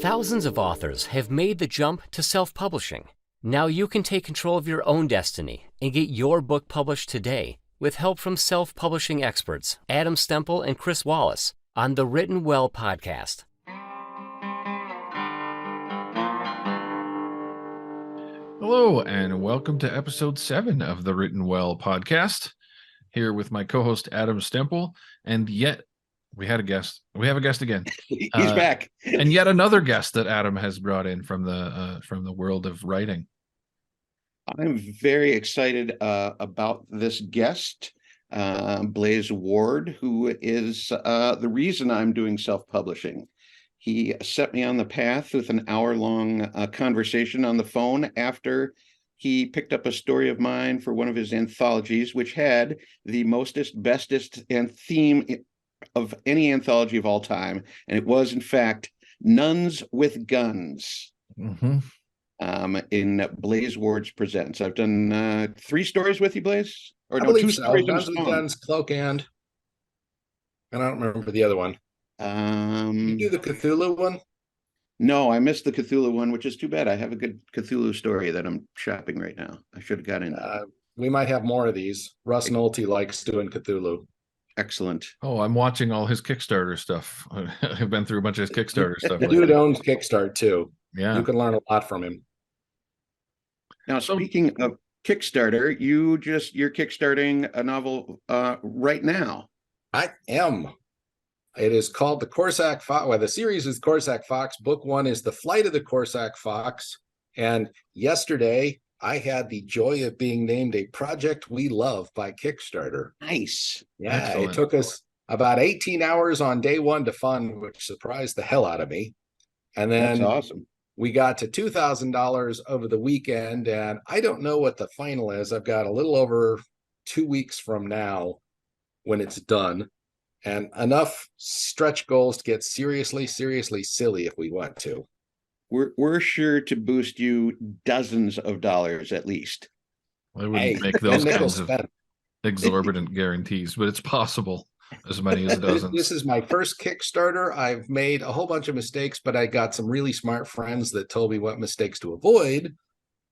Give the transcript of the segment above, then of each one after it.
Thousands of authors have made the jump to self-publishing. Now you can take control of your own destiny and get your book published today with help from self-publishing experts Adam Stemple and Chris Wallace on the Written Well podcast. Hello, and welcome to episode 7 of the Written Well podcast. Here with my co-host Adam Stemple, and yet we had a guest. We have a guest again. He's back, and yet another guest that Adam has brought in from the world of writing. I'm very excited about this guest, Blaze Ward, who is the reason I'm doing self-publishing. He set me on the path with an hour-long conversation on the phone after he picked up a story of mine for one of his anthologies, which had the mostest, bestest, and theme of any anthology of all time. And it was, in fact, Nuns with Guns. Mm-hmm. In Blaze Ward's Presents. I've done 3 stories with you, Blaze? Or no, 2 stories. Nuns with Guns, Cloak and I don't remember the other one. You do the Cthulhu one? No, I missed the Cthulhu one, which is too bad. I have a good Cthulhu story that I'm shopping right now. I should have got into. We might have more of these. Russ Nolte likes doing Cthulhu. Excellent. Oh, I'm watching all his Kickstarter stuff. I've been through a bunch of his Kickstarter stuff. The dude owns Kickstart too. Yeah, you can learn a lot from him. Now, speaking of Kickstarter, you're kickstarting a novel right now. I am. It is called The Corsac Fox. Well, the series is Corsac Fox. Book 1 is The Flight of the Corsac Fox. And yesterday, I had the joy of being named a project we love by Kickstarter. Nice. Yeah, excellent. It took us about 18 hours on day 1 to fund, which surprised the hell out of me. And then that's awesome. We got to $2,000 over the weekend, and I don't know what the final is. I've got a little over 2 weeks from now when it's done, and enough stretch goals to get seriously silly if we want to. We're sure to boost you dozens of dollars at least. I wouldn't make those kinds of exorbitant guarantees, but it's possible. As many as dozens. This is my first Kickstarter. I've made a whole bunch of mistakes, but I got some really smart friends that told me what mistakes to avoid.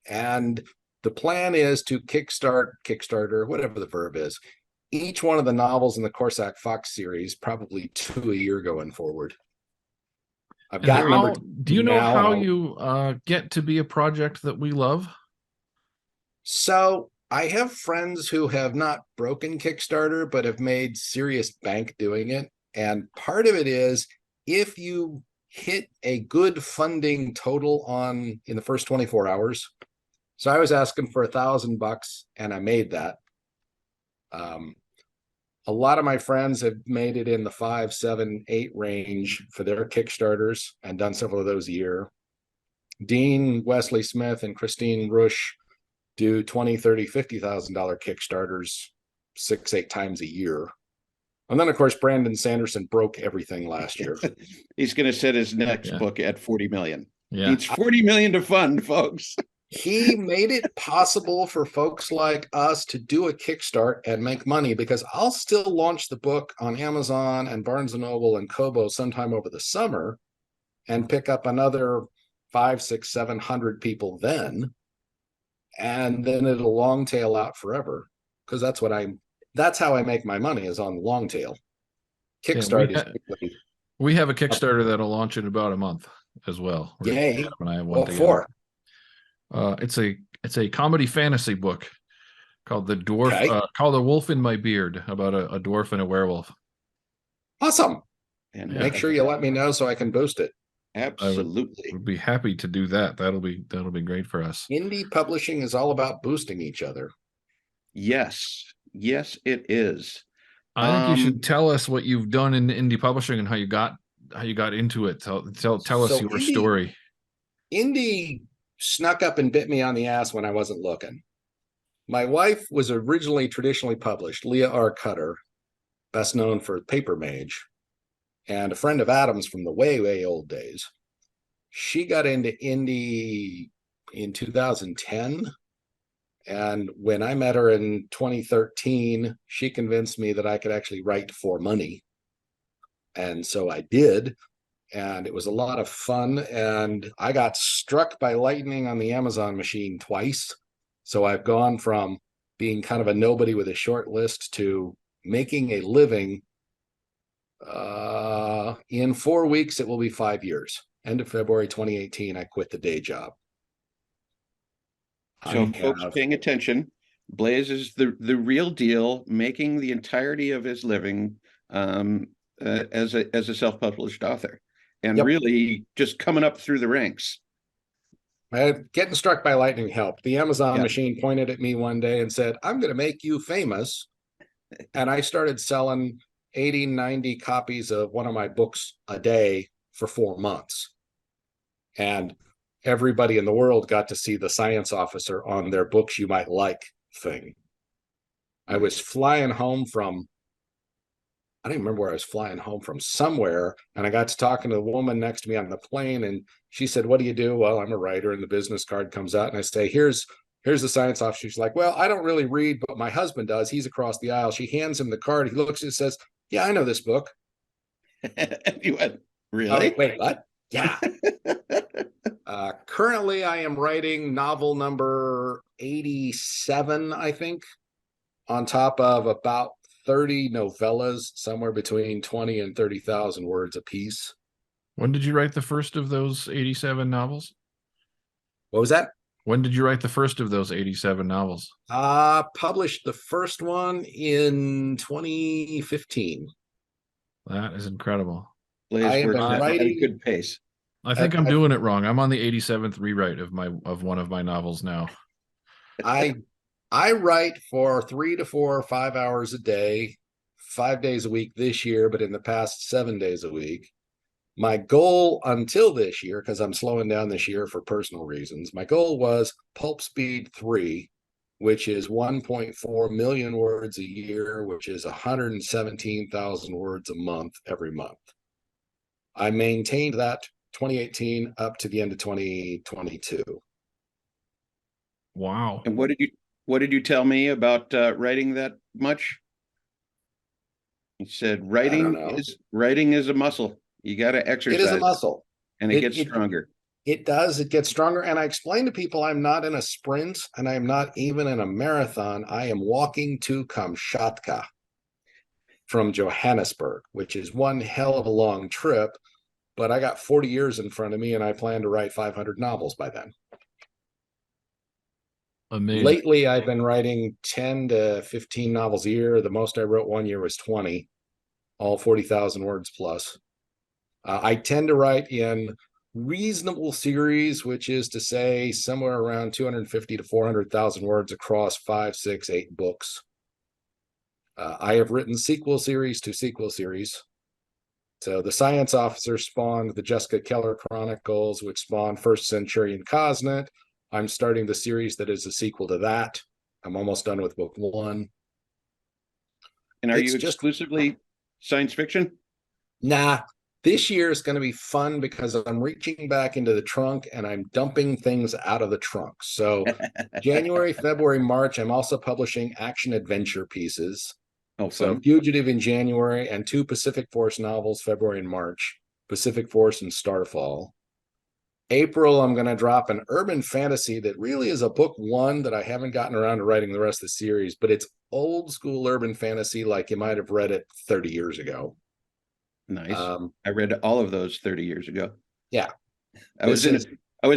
And the plan is to Kickstarter, whatever the verb is, each one of the novels in the Corsac Fox series, probably 2 a year going forward. I've got. Do you know how you get to be a project that we love? So I have friends who have not broken Kickstarter, but have made serious bank doing it. And part of it is if you hit a good funding total in the first 24 hours. So I was asking for $1,000 and I made that. A lot of my friends have made it in the 5, 7, 8 range for their Kickstarters and done several of those a year. Dean, Wesley Smith, and Christine Rush do $20,000, $30,000, $50,000 Kickstarters 6, 8 times a year. And then, of course, Brandon Sanderson broke everything last year. He's going to set his next book at $40 million. Yeah. It's $40 million to fund, folks. He made it possible for folks like us to do a Kickstart and make money, because I'll still launch the book on Amazon and Barnes & Noble and Kobo sometime over the summer and pick up another 500, 600, 700 people then. And then it'll long tail out forever, because that's how I make my money, is on the long tail. Kickstarter we have a Kickstarter that'll launch in about a month as well. Yay. What for? It's a comedy fantasy book called The Dwarf, called A Wolf in My Beard, about a dwarf and a werewolf. Awesome. And make sure you let me know so I can boost it. Absolutely. Would be happy to do that. That'll be great for us. Indie publishing is all about boosting each other. Yes, it is. I think you should tell us what you've done in indie publishing and how you got into it. Tell us your story. Indie snuck up and bit me on the ass when I wasn't looking. My wife was originally traditionally published, Leah R. Cutter, best known for Paper Mage, and a friend of Adam's from the way old days. She got into indie in 2010. And when I met her in 2013, she convinced me that I could actually write for money. And so I did. and it was a lot of fun. And I got struck by lightning on the Amazon machine twice. So I've gone from being kind of a nobody with a short list to making a living. In 4 weeks, it will be 5 years. End of February 2018, I quit the day job. So, folks paying attention, Blaze is the real deal, making the entirety of his living as a self-published author, and really just coming up through the ranks. Getting struck by lightning helped. The Amazon machine pointed at me one day and said, "I'm going to make you famous." And I started selling 80, 90 copies of one of my books a day for 4 months. And everybody in the world got to see the science officer on their books you might like thing. I was flying home from, I don't even remember where I was flying home from, somewhere. And I got to talking to the woman next to me on the plane. And she said, "What do you do?" "Well, I'm a writer." And the business card comes out and I say, here's the science officer. She's like, "Well, I don't really read, but my husband does. He's across the aisle." She hands him the card. He looks and says, "Yeah, I know this book." You went, really? Wait, what? Yeah. Currently, I am writing novel number 87, I think, on top of about 30 novellas, somewhere between 20 and 30,000 words a piece. When did you write the first of those 87 novels? What was that? When did you write the first of those 87 novels? Published the first one in 2015. That is incredible. Blaze works at a good pace. I think I'm doing it wrong. I'm on the 87th rewrite of one of my novels now. I write for 3 to 4 or 5 hours a day, 5 days a week this year, but in the past 7 days a week. My goal until this year, because I'm slowing down this year for personal reasons, my goal was Pulp Speed 3, which is 1.4 million words a year, which is 117,000 words a month every month. I maintained that 2018 up to the end of 2022. Wow. And what did you tell me about writing that much? You said writing is a muscle. You got to exercise. It is a muscle. And it gets stronger. It does. It gets stronger. And I explain to people I'm not in a sprint and I'm not even in a marathon. I am walking to Kamchatka from Johannesburg, which is one hell of a long trip. But I got 40 years in front of me and I plan to write 500 novels by then. Amazing. Lately, I've been writing 10 to 15 novels a year. The most I wrote one year was 20, all 40,000 words plus. I tend to write in reasonable series, which is to say somewhere around 250 to 400,000 words across 5, 6, 8 books. I have written sequel series to sequel series. So the Science Officer spawned the Jessica Keller Chronicles, which spawned First Centurion Cosnet. I'm starting the series that is a sequel to that. I'm almost done with book 1. And are you exclusively science fiction? Nah. This year is going to be fun because I'm reaching back into the trunk and I'm dumping things out of the trunk. So January, February, March, I'm also publishing action adventure pieces. So Fugitive in January and 2 Pacific Force novels, February and March, Pacific Force and Starfall. April, I'm going to drop an urban fantasy that really is a book 1 that I haven't gotten around to writing the rest of the series, but it's old school urban fantasy like you might have read it 30 years ago. Nice. I read all of those 30 years ago. Yeah. I was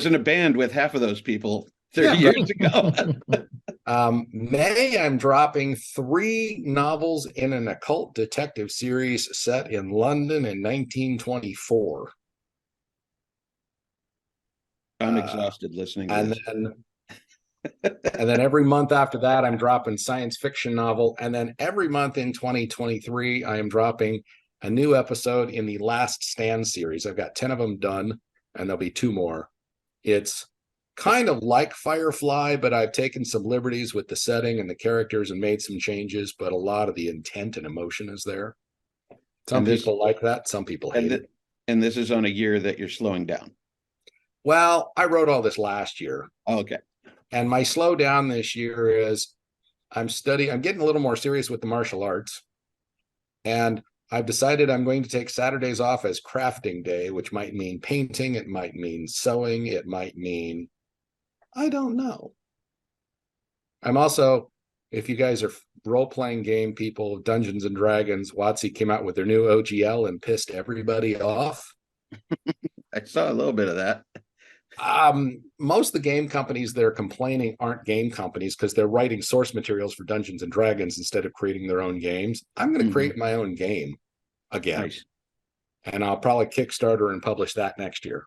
in a band with half of those people 30 years ago. May, I'm dropping 3 novels in an occult detective series set in London in 1924. I'm exhausted listening to this. And then every month after that, I'm dropping science fiction novel. And then every month in 2023, I am dropping a new episode in the Last Stand series. I've got 10 of them done, and there'll be 2 more. It's kind of like Firefly, but I've taken some liberties with the setting and the characters and made some changes, but a lot of the intent and emotion is there. Some people like that. Some people hate it. And this is on a year that you're slowing down. Well, I wrote all this last year. Oh, okay. And my slowdown this year is I'm getting a little more serious with the martial arts. And I've decided I'm going to take Saturdays off as crafting day, which might mean painting. It might mean sewing. It might mean, I don't know. I'm also, if you guys are role-playing game people, Dungeons and Dragons, WotC came out with their new OGL and pissed everybody off. I saw a little bit of that. Most of the game companies that are complaining aren't game companies because they're writing source materials for Dungeons and Dragons instead of creating their own games. I'm going to create my own game again. Nice. And I'll probably Kickstarter and publish that next year.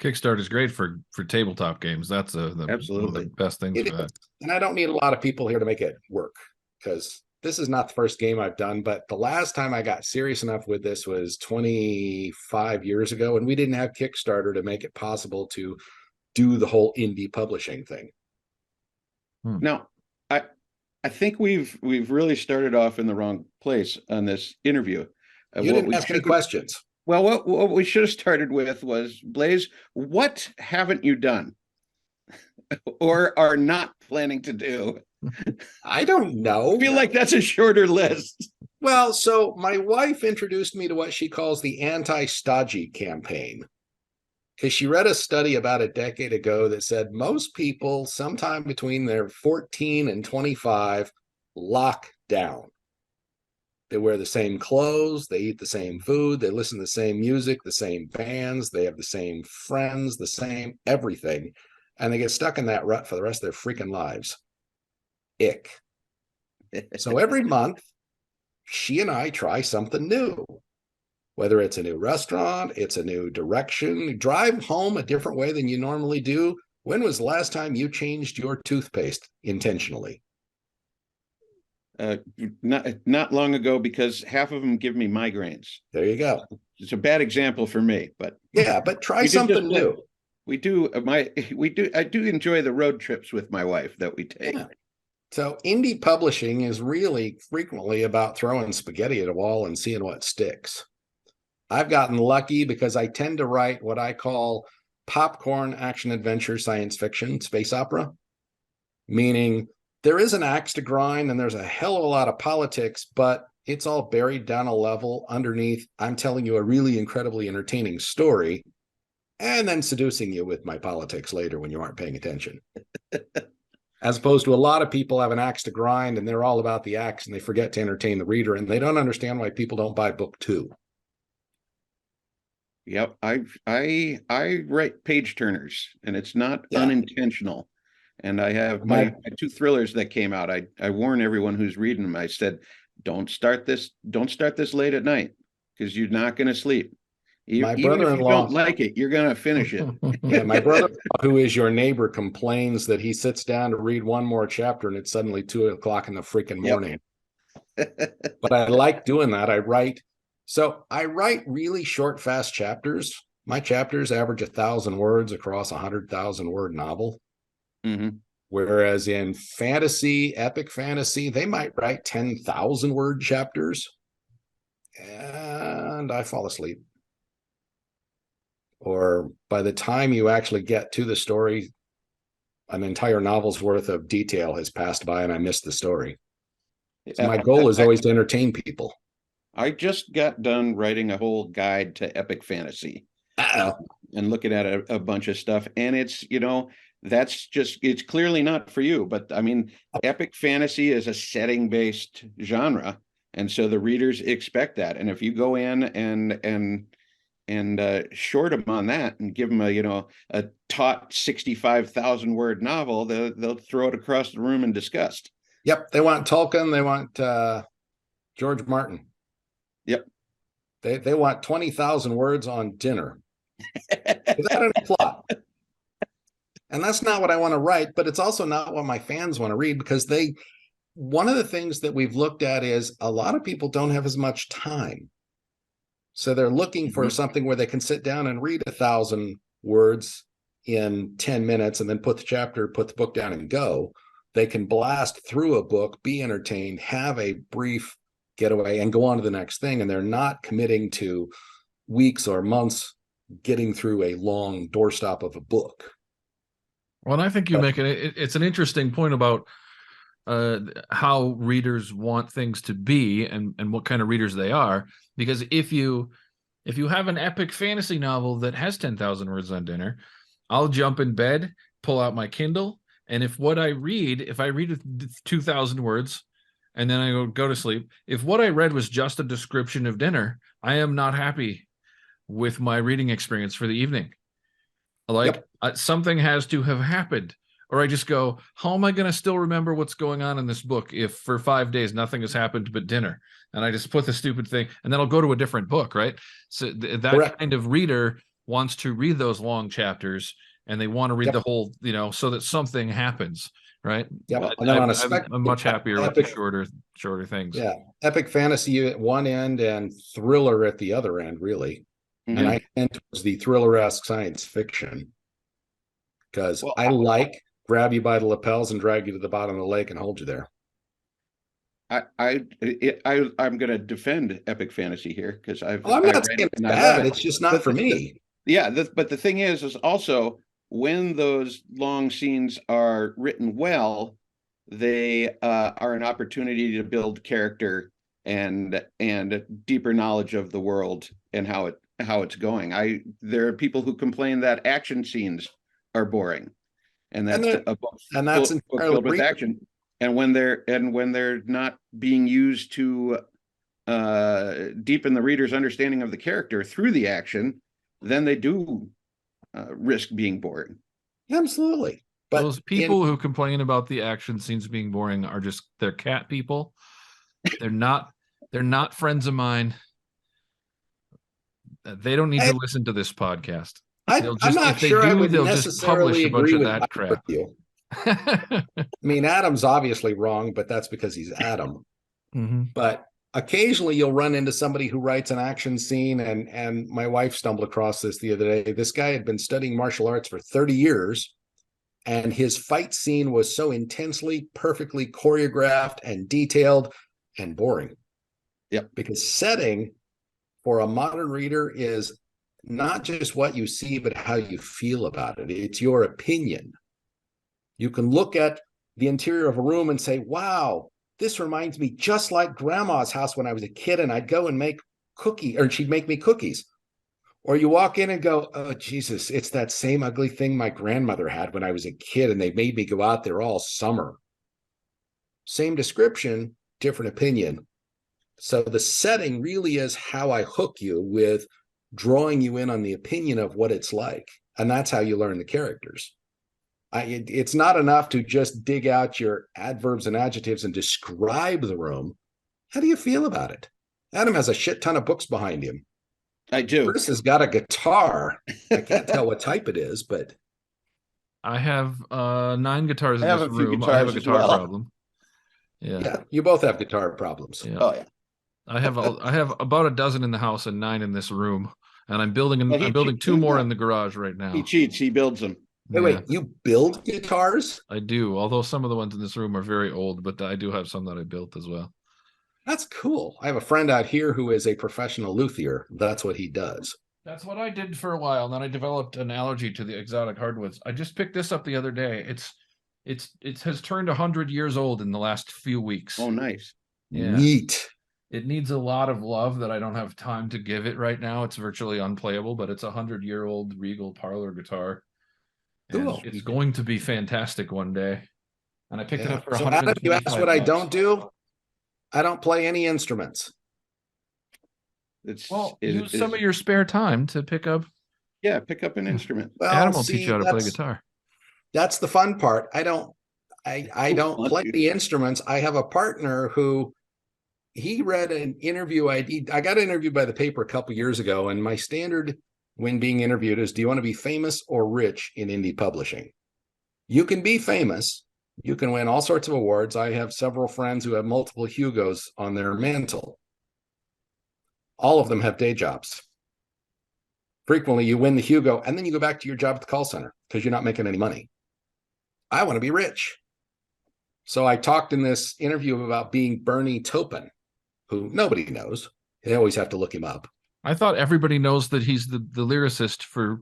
Kickstarter is great for tabletop games. That's Absolutely one of the best things It for that. is. And I don't need a lot of people here to make it work because this is not the first game I've done, but the last time I got serious enough with this was 25 years ago, and we didn't have Kickstarter to make it possible to do the whole indie publishing thing. Now, I think we've really started off in the wrong place on this interview. You didn't ask any questions. Well, what we should have started with was, Blaze, what haven't you done or are not planning to do? I don't know. I feel like that's a shorter list. Well, so my wife introduced me to what she calls the anti-stodgy campaign. Because she read a study about a decade ago that said most people sometime between their 14 and 25 lock down. They wear the same clothes, they eat the same food, they listen to the same music, the same bands, they have the same friends, the same everything. And they get stuck in that rut for the rest of their freaking lives. Ick. So every month, she and I try something new. Whether it's a new restaurant, it's a new direction, drive home a different way than you normally do. When was the last time you changed your toothpaste intentionally? Not long ago, because half of them give me migraines. There you go. It's a bad example for me, but yeah, but try something new. I do enjoy the road trips with my wife that we take. Yeah. So indie publishing is really frequently about throwing spaghetti at a wall and seeing what sticks. I've gotten lucky because I tend to write what I call popcorn action adventure science fiction space opera, meaning there is an axe to grind and there's a hell of a lot of politics, but it's all buried down a level underneath. I'm telling you a really incredibly entertaining story and then seducing you with my politics later when you aren't paying attention. As opposed to a lot of people have an axe to grind and they're all about the axe and they forget to entertain the reader and they don't understand why people don't buy book 2. Yep, I write page turners and it's not unintentional. And I have my 2 thrillers that came out. I warn everyone who's reading them. I said, don't start this late at night because you're not going to sleep. My Even brother-in-law, if you don't like it, you're going to finish it. Yeah, my brother, who is your neighbor, complains that he sits down to read one more chapter and it's suddenly 2:00 in the freaking morning. But I like doing that. I write really short, fast chapters. My chapters average 1,000 words across a 100,000 word novel. Mm-hmm. Whereas in fantasy, epic fantasy, they might write 10,000 word chapters. And I fall asleep. Or by the time you actually get to the story, an entire novel's worth of detail has passed by and I missed the story. So my goal is always to entertain people. I just got done writing a whole guide to epic fantasy and looking at a bunch of stuff. And it's, it's clearly not for you. But I mean, epic fantasy is a setting-based genre. And so the readers expect that. And if you go in and short them on that and give them a taut 65,000 word novel, they'll throw it across the room in disgust. Yep. They want Tolkien. They want George Martin. Yep. They want 20,000 words on dinner without any plot. And that's not what I want to write, but it's also not what my fans want to read because one of the things that we've looked at is a lot of people don't have as much time. So they're looking for something where they can sit down and read 1,000 words in 10 minutes and then put the book down and go. They can blast through a book, be entertained, have a brief getaway and go on to the next thing. And they're not committing to weeks or months getting through a long doorstop of a book. Well, and I think you make it's an interesting point about how readers want things to be and what kind of readers they are. Because if you have an epic fantasy novel that has 10,000 words on dinner, I'll jump in bed, pull out my Kindle, and if I read 2,000 words and then I go to sleep, if what I read was just a description of dinner, I am not happy with my reading experience for the evening. Like, something has to have happened. Or I just go, how am I going to still remember what's going on in this book if for 5 days nothing has happened but dinner? And I just put the stupid thing, and then I'll go to a different book, right? So that Correct. kind of reader wants to read those long chapters, and they want to read the whole, so that something happens, right? Yep. And then on a I'm much happier with the shorter things. Yeah, epic fantasy at one end and thriller at the other end, really. Mhm. And I tend towards the thriller-esque science fiction because Well, I grab you by the lapels and drag you to the bottom of the lake and hold you there. I'm going to defend epic fantasy here because I'm not read saying it it's and I love bad. it. It's just not But for me. but the thing is also when those long scenes are written well, they are an opportunity to build character and deeper knowledge of the world and how it's going. There are people who complain that action scenes are boring, and that's a book that's book entirely filled with action. And when they're not being used to deepen the reader's understanding of the character through the action, then they do risk being boring. Absolutely. But those people who complain about the action scenes being boring they're cat people. They're not friends of mine. They don't need to listen to this podcast. I'm not sure I would necessarily agree with that crap. You. I mean, Adam's obviously wrong, but that's because he's Adam. Mm-hmm. But occasionally you'll run into somebody who writes an action scene, and my wife stumbled across this the other day. This guy had been studying martial arts for 30 years, and his fight scene was so intensely, perfectly choreographed and detailed and boring. Yep. Because setting for a modern reader is not just what you see, but how you feel about it. It's your opinion. You can look at the interior of a room and say, wow, this reminds me just like grandma's house when I was a kid, and I'd go and make cookies, or she'd make me cookies. Or you walk in and go, oh, Jesus, it's that same ugly thing my grandmother had when I was a kid, and they made me go out there all summer. Same description, different opinion. So the setting really is how I hook you with drawing you in on the opinion of what it's like. And that's how you learn the characters. It's not enough to just dig out your adverbs and adjectives and describe the room. How do you feel about it? Adam has a shit ton of books behind him. I do. Curtis has got a guitar. I can't tell what type it is, but I have 9 guitars in I have this a few room. I have a guitars as guitar well. problem. Yeah, you both have guitar problems. Yeah. Oh yeah. I have about a dozen in the house and 9 in this room, and I'm building Well, I'm building 2 more in the garage right now. He cheats. He builds them. Wait, you build guitars? I do. Although some of the ones in this room are very old, but I do have some that I built as well. That's cool. I have a friend out here who is a professional luthier. That's what he does. That's what I did for a while. And then I developed an allergy to the exotic hardwoods. I just picked this up the other day. It has turned 100 years old in the last few weeks. Oh, nice. Yeah. Neat. It needs a lot of love that I don't have time to give it right now. It's virtually unplayable, but it's a 100-year-old Regal parlor guitar. And Cool. it's going to be fantastic one day. And I picked it up for So Adam, you asked what I $125. don't do? I don't play any instruments. Use some of your spare time to pick up. Yeah, pick up an instrument. Well, Adam will teach you how to play guitar. That's the fun part. I don't play the instruments. I have a partner who he read an interview I got interviewed by the paper a couple years ago, and my standard when being interviewed is, do you want to be famous or rich in indie publishing? You can be famous. You can win all sorts of awards. I have several friends who have multiple Hugos on their mantle. All of them have day jobs. Frequently, you win the Hugo, and then you go back to your job at the call center because you're not making any money. I want to be rich. So I talked in this interview about being Bernie Taupin, who nobody knows. They always have to look him up. I thought everybody knows that he's the lyricist for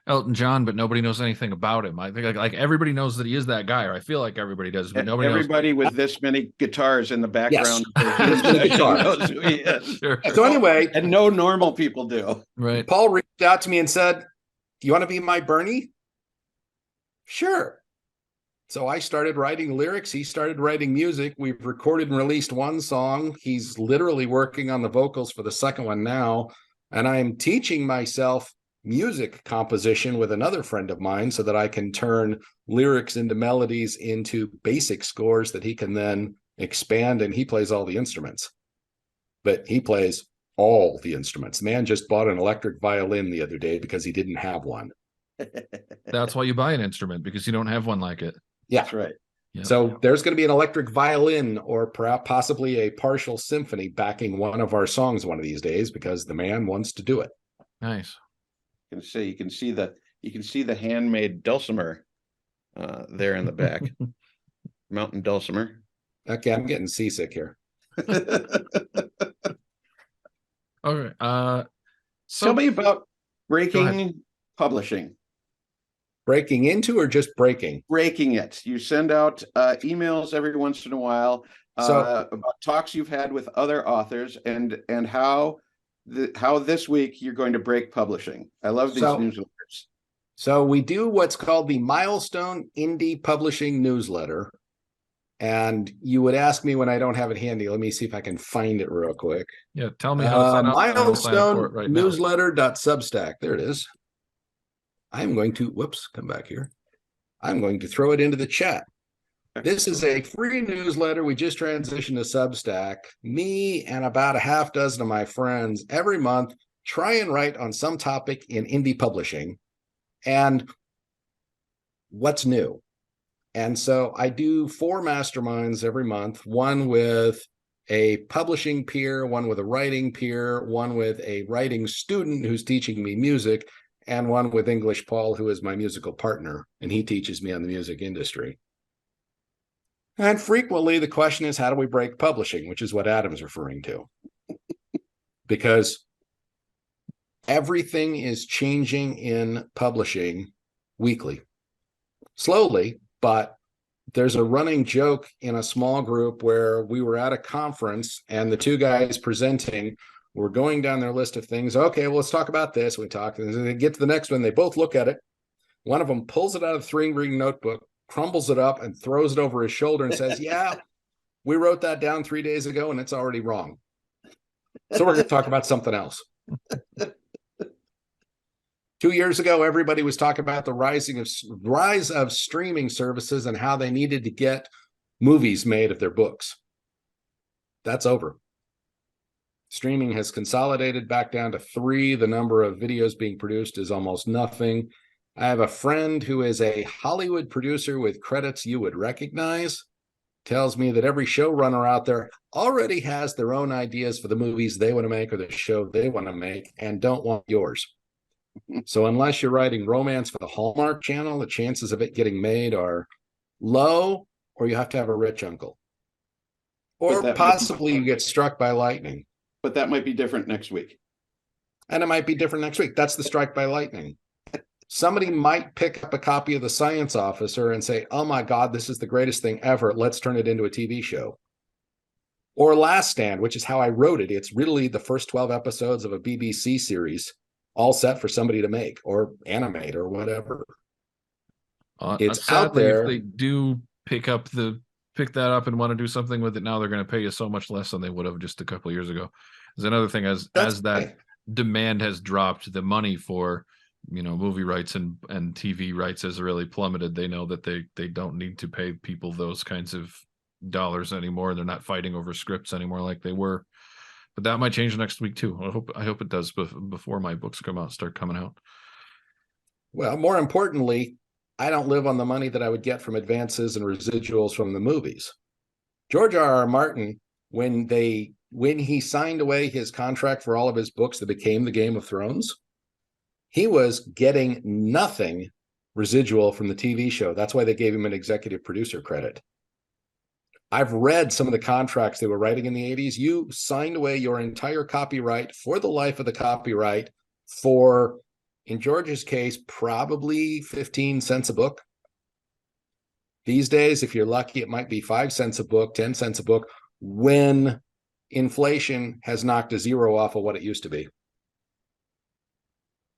Elton John, but nobody knows anything about him. I think like everybody knows that he is that guy, or I feel like everybody does, but nobody knows. Everybody with this many guitars in the background. This many guitars. knows who he is. Sure. So anyway, And no normal people do. Right. Paul reached out to me and said, "Do you want to be my Bernie?" Sure. So I started writing lyrics. He started writing music. We've recorded and released one song. He's literally working on the vocals for the second one now. And I'm teaching myself music composition with another friend of mine so that I can turn lyrics into melodies into basic scores that he can then expand. And he plays all the instruments. But he plays all the instruments. The man just bought an electric violin the other day because he didn't have one. That's why you buy an instrument, because you don't have one like it. Yeah. That's right. Yep. So there's going to be an electric violin or perhaps possibly a partial symphony backing one of our songs one of these days because the man wants to do it. Nice. You can see the handmade dulcimer there in the back. Mountain dulcimer. Okay, I'm getting seasick here. All right. Tell me about Go breaking publishing. Breaking into or just breaking? Breaking it. You send out emails every once in a while about talks you've had with other authors and how this week you're going to break publishing. I love these newsletters. So we do what's called the Milestone Indie Publishing Newsletter. And you would ask me when I don't have it handy. Let me see if I can find it real quick. Yeah, tell me how to sign up. Milestone right now. Newsletter.substack. There it is. I'm going to, come back here. I'm going to throw it into the chat. This is a free newsletter. We just transitioned to Substack. Me and about a half dozen of my friends every month try and write on some topic in indie publishing and what's new. And so I do 4 masterminds every month, one with a publishing peer, one with a writing peer, one with a writing student who's teaching me music, and one with English Paul, who is my musical partner, and he teaches me on the music industry. And frequently the question is, how do we break publishing, which is what Adam's referring to. Because everything is changing in publishing weekly. Slowly, but there's a running joke in a small group where we were at a conference and the 2 guys presenting were going down their list of things. Okay, well, let's talk about this. We talk, and they get to the next one. They both look at it. One of them pulls it out of the 3-ring notebook, crumbles it up, and throws it over his shoulder and says, "Yeah, we wrote that down 3 days ago, and it's already wrong. So we're going to talk about something else." 2 years ago, everybody was talking about the rise of streaming services and how they needed to get movies made of their books. That's over. Streaming has consolidated back down to 3. The number of videos being produced is almost nothing. I have a friend who is a Hollywood producer with credits you would recognize. Tells me that every showrunner out there already has their own ideas for the movies they want to make or the show they want to make and don't want yours. So unless you're writing romance for the Hallmark Channel, the chances of it getting made are low, or you have to have a rich uncle. Or possibly you get struck by lightning. But that might be different next week. And it might be different next week. That's the strike by lightning. Somebody might pick up a copy of The Science Officer and say, "Oh my God, this is the greatest thing ever. Let's turn it into a TV show." Or Last Stand, which is how I wrote it. It's really the first 12 episodes of a BBC series, all set for somebody to make or animate or whatever. It's sadly, out there. If they do pick that up and want to do something with it now, they're going to pay you so much less than they would have just a couple of years ago. There's another thing as that demand has dropped, the money for movie rights and TV rights has really plummeted. They know that they don't need to pay people those kinds of dollars anymore. They're not fighting over scripts anymore like they were. But that might change next week too. I hope it does before my books start coming out. Well, more importantly, I don't live on the money that I would get from advances and residuals from the movies. George R.R. Martin, when he signed away his contract for all of his books that became the Game of Thrones, he was getting nothing residual from the TV show. That's why they gave him an executive producer credit. I've read some of the contracts they were writing in the 80s. You signed away your entire copyright for the life of the copyright for In George's case, probably 15 cents a book. These days, if you're lucky, it might be 5 cents a book, 10 cents a book, when inflation has knocked a zero off of what it used to be.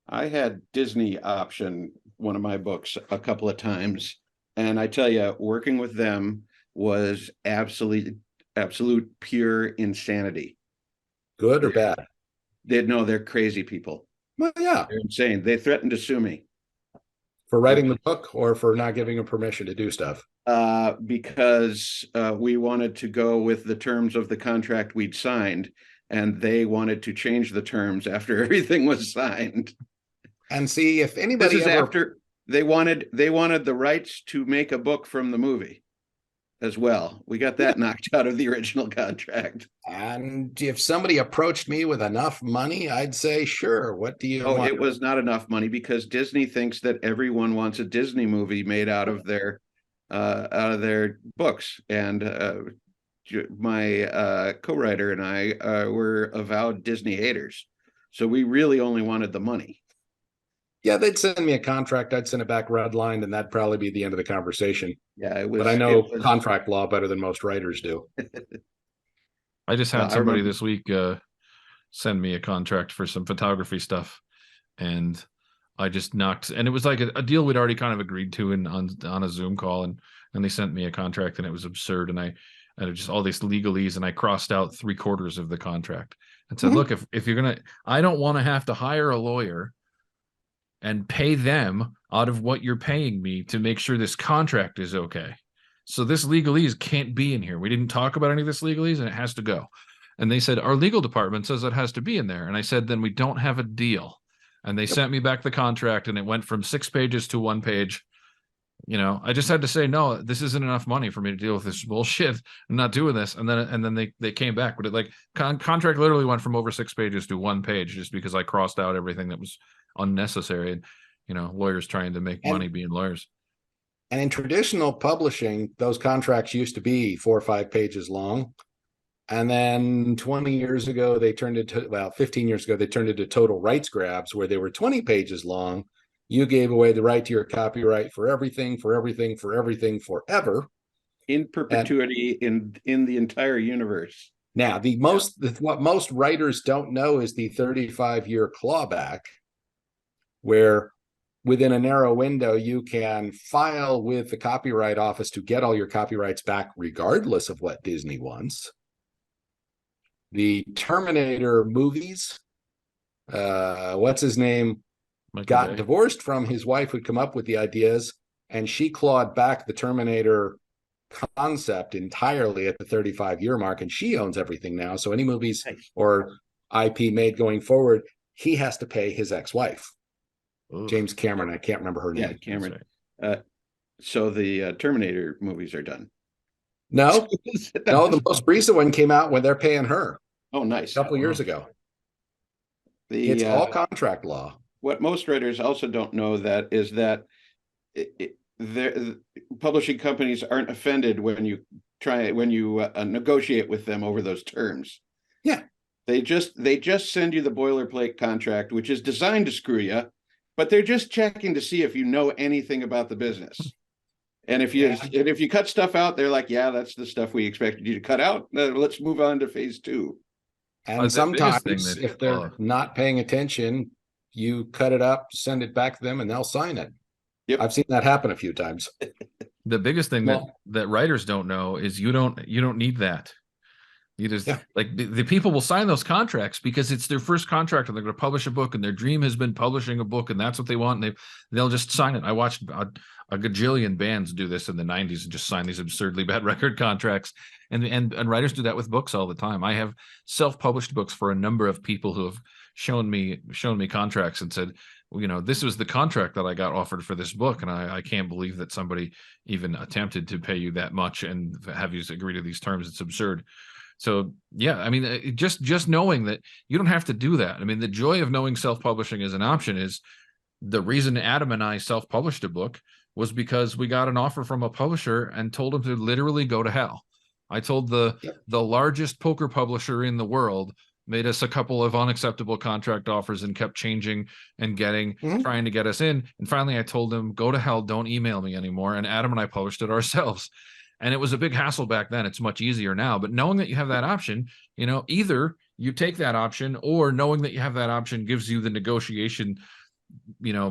I had Disney option one of my books a couple of times, and I tell you, working with them was absolute pure insanity. Good or bad? They're crazy people. Well, yeah. They're insane. They threatened to sue me. For writing the book or for not giving them permission to do stuff? Because we wanted to go with the terms of the contract we'd signed, and they wanted to change the terms after everything was signed. And see, if This anybody is ever... after they wanted the rights to make a book from the movie as well. We got that knocked out of the original contract. And if somebody approached me with enough money, I'd say, sure, what do you want? It was not enough money because Disney thinks that everyone wants a Disney movie made out of their books. And my co-writer and I were avowed Disney haters. So we really only wanted the money. Yeah, they'd send me a contract. I'd send it back redlined, and that'd probably be the end of the conversation. Yeah, it was. But I know contract law better than most writers do. I just had I somebody remember- this week send me a contract for some photography stuff, and I just knocked. And it was like a deal we'd already kind of agreed to on a Zoom call, and they sent me a contract, and it was absurd. And I just all these legalese, and I crossed out 3/4 of the contract and said, look, if you're gonna, I don't want to have to hire a lawyer and pay them out of what you're paying me to make sure this contract is okay. So this legalese can't be in here. We didn't talk about any of this legalese, and it has to go. And they said, our legal department says it has to be in there. And I said, then we don't have a deal. And they sent me back the contract, and it went from 6 pages to 1 page. You know, I just had to say, no, this isn't enough money for me to deal with this bullshit. I'm not doing this. And then they came back, but it contract literally went from over 6 pages to 1 page just because I crossed out everything that was unnecessary. And, you know, lawyers trying to make money being lawyers. And in traditional publishing, those contracts used to be 4 or 5 pages long. And then 20 years ago, they turned it to, 15 years ago, they turned it to total rights grabs where they were 20 pages long. You gave away the right to your copyright for everything, forever. In perpetuity in the entire universe. Now, what most writers don't know is the 35-year clawback, where within a narrow window, you can file with the Copyright Office to get all your copyrights back, regardless of what Disney wants. The Terminator movies, what's his name, got divorced from his wife who'd come up with the ideas, and she clawed back the Terminator concept entirely at the 35-year mark, and she owns everything now. So any movies or IP made going forward, he has to pay his ex-wife. James Cameron, I can't remember her name. Yeah, Cameron. So the Terminator movies are done. No, the most recent one came out when they're paying her. Oh, nice. A couple of years ago. It's all contract law. What most writers also don't know is that publishing companies aren't offended when you negotiate with them over those terms. Yeah, they just send you the boilerplate contract, which is designed to screw you, but they're just checking to see if you know anything about the business. And if you cut stuff out, they're like, yeah, that's the stuff we expected you to cut out. Let's move on to phase 2. And sometimes if they're not paying attention, you cut it up, send it back to them, and they'll sign it. Yep. I've seen that happen a few times. The biggest thing that writers don't know is you don't need that. You just like the people will sign those contracts because it's their first contract and they're going to publish a book and their dream has been publishing a book and that's what they want. And they'll just sign it. I watched a gajillion bands do this in the 90s and just sign these absurdly bad record contracts. And writers do that with books all the time. I have self-published books for a number of people who have shown me contracts and said, well, you know, this was the contract that I got offered for this book. And I can't believe that somebody even attempted to pay you that much and have you agree to these terms. It's absurd. So, yeah, I mean, just knowing that you don't have to do that. I mean, the joy of knowing self-publishing is an option is the reason Adam and I self-published a book was because we got an offer from a publisher and told him to literally go to hell. I told the largest poker publisher in the world made us a couple of unacceptable contract offers and kept changing and trying to get us in. And finally I told him, go to hell, don't email me anymore. And Adam and I published it ourselves. And it was a big hassle back then. It's much easier now, but knowing that you have that option, either you take that option, or knowing that you have that option gives you the negotiation,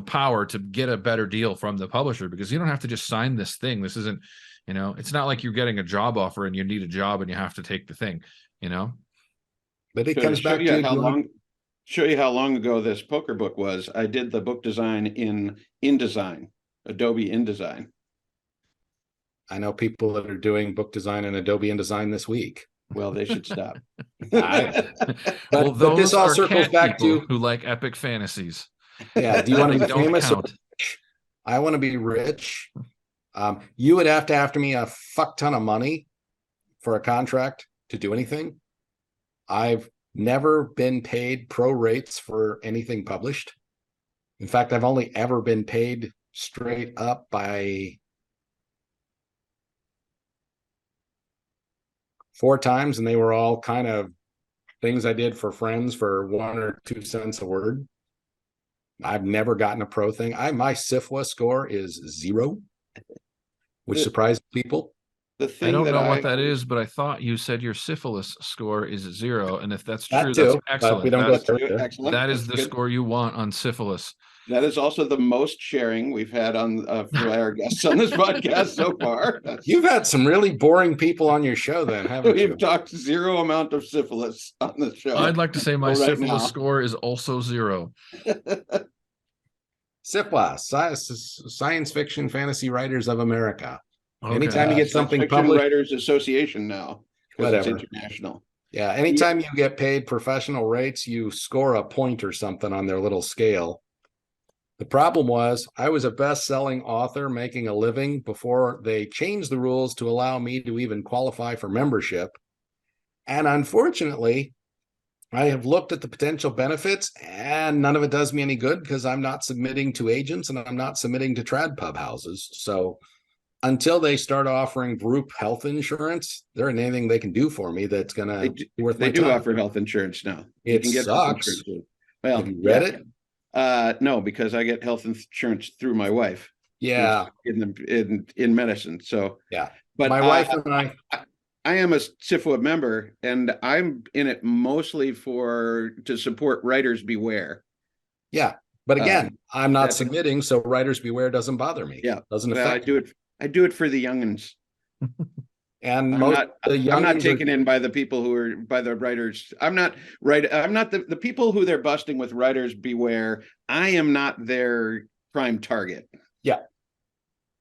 power to get a better deal from the publisher, because you don't have to just sign this thing. This isn't, it's not like you're getting a job offer and you need a job and you have to take the thing, But it comes back to show you how long ago this poker book was. I did the book design in InDesign, Adobe InDesign. I know people that are doing book design in Adobe InDesign this week. Well, they should stop. But this all circles back to who like epic fantasies. Yeah. Do you want to be Don't famous? Or count. rich? I want to be rich. You would have to after me a fuck ton of money for a contract to do anything. I've never been paid pro rates for anything published. In fact, I've only ever been paid straight up by 4 times, and they were all kind of things I did for friends for 1 or 2 cents a word. I've never gotten a pro thing. My SIFWA score is 0, which surprised people. The thing I don't know what that is, but I thought you said your syphilis score is 0, and if that's That true, too, that's but excellent. we don't That's- go there. Excellent. that is That's the good. score you want on syphilis. That is also the most sharing we've had on for our guests on this podcast so far. You've had some really boring people on your show then, haven't you? We've talked 0 amount of syphilis on the show. I'd like to say my Right syphilis now. score is also 0. SIFWA, Science Fiction Fantasy Writers of America. Okay. Anytime you get something Fiction published, Writers Association now, because it's Whatever. international. yeah, anytime you get paid professional rates, you score a point or something on their little scale. The problem was I was a best-selling author making a living before they changed the rules to allow me to even qualify for membership. And unfortunately, I have looked at the potential benefits and none of it does me any good because I'm not submitting to agents and I'm not submitting to trad pub houses. So until they start offering group health insurance, there ain't anything they can do for me that's going to be worth my They do time. offer health insurance now. It health sucks. insurance too. Well, Have you read it? No, because I get health insurance through my wife. Yeah. who's in medicine. So Yeah. but My wife and I am a SIFWA member, and I'm in it mostly to support Writers Beware. yeah. But again, I'm not that's- submitting, so writers beware doesn't bother me. Yeah. Doesn't Well, affect me. I do it for the youngins. And I'm most not, of the I'm not youngins taken in by the people who are by the writers. I'm not the people who they're busting with Writers Beware. I am not their prime target.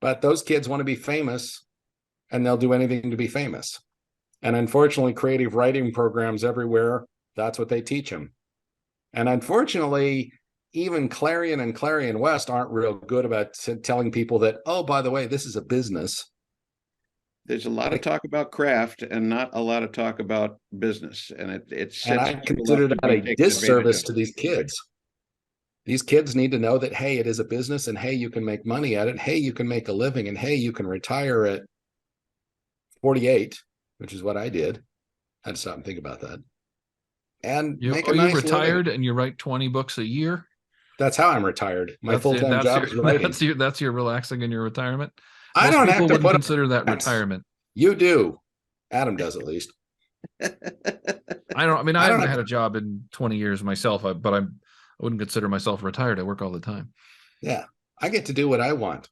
but those kids want to be famous and they'll do anything to be famous. And unfortunately, creative writing programs everywhere, that's what they teach them. And unfortunately, even Clarion and Clarion West aren't real good about telling people that, oh, by the way, this is a business. There's a lot of talk about craft and not a lot of talk about business. And it's And I consider that a disservice to these kids. These kids need to know that, hey, it is a business and hey, you can make money at it. Hey, you can make a living and hey, you can retire at 48, which is what I did. I had to stop and think about that. And You, make are a nice you retired living. and you write 20 books a year? That's how I'm retired. My That's it. full-time That's job your- is writing. That's your relaxing in your retirement. I Most don't people have to wouldn't put consider that that's- retirement. You do. Adam does at least. I mean, I I don't haven't have- had a job in 20 years myself, but I wouldn't consider myself retired. I work all the time. Yeah. I get to do what I want.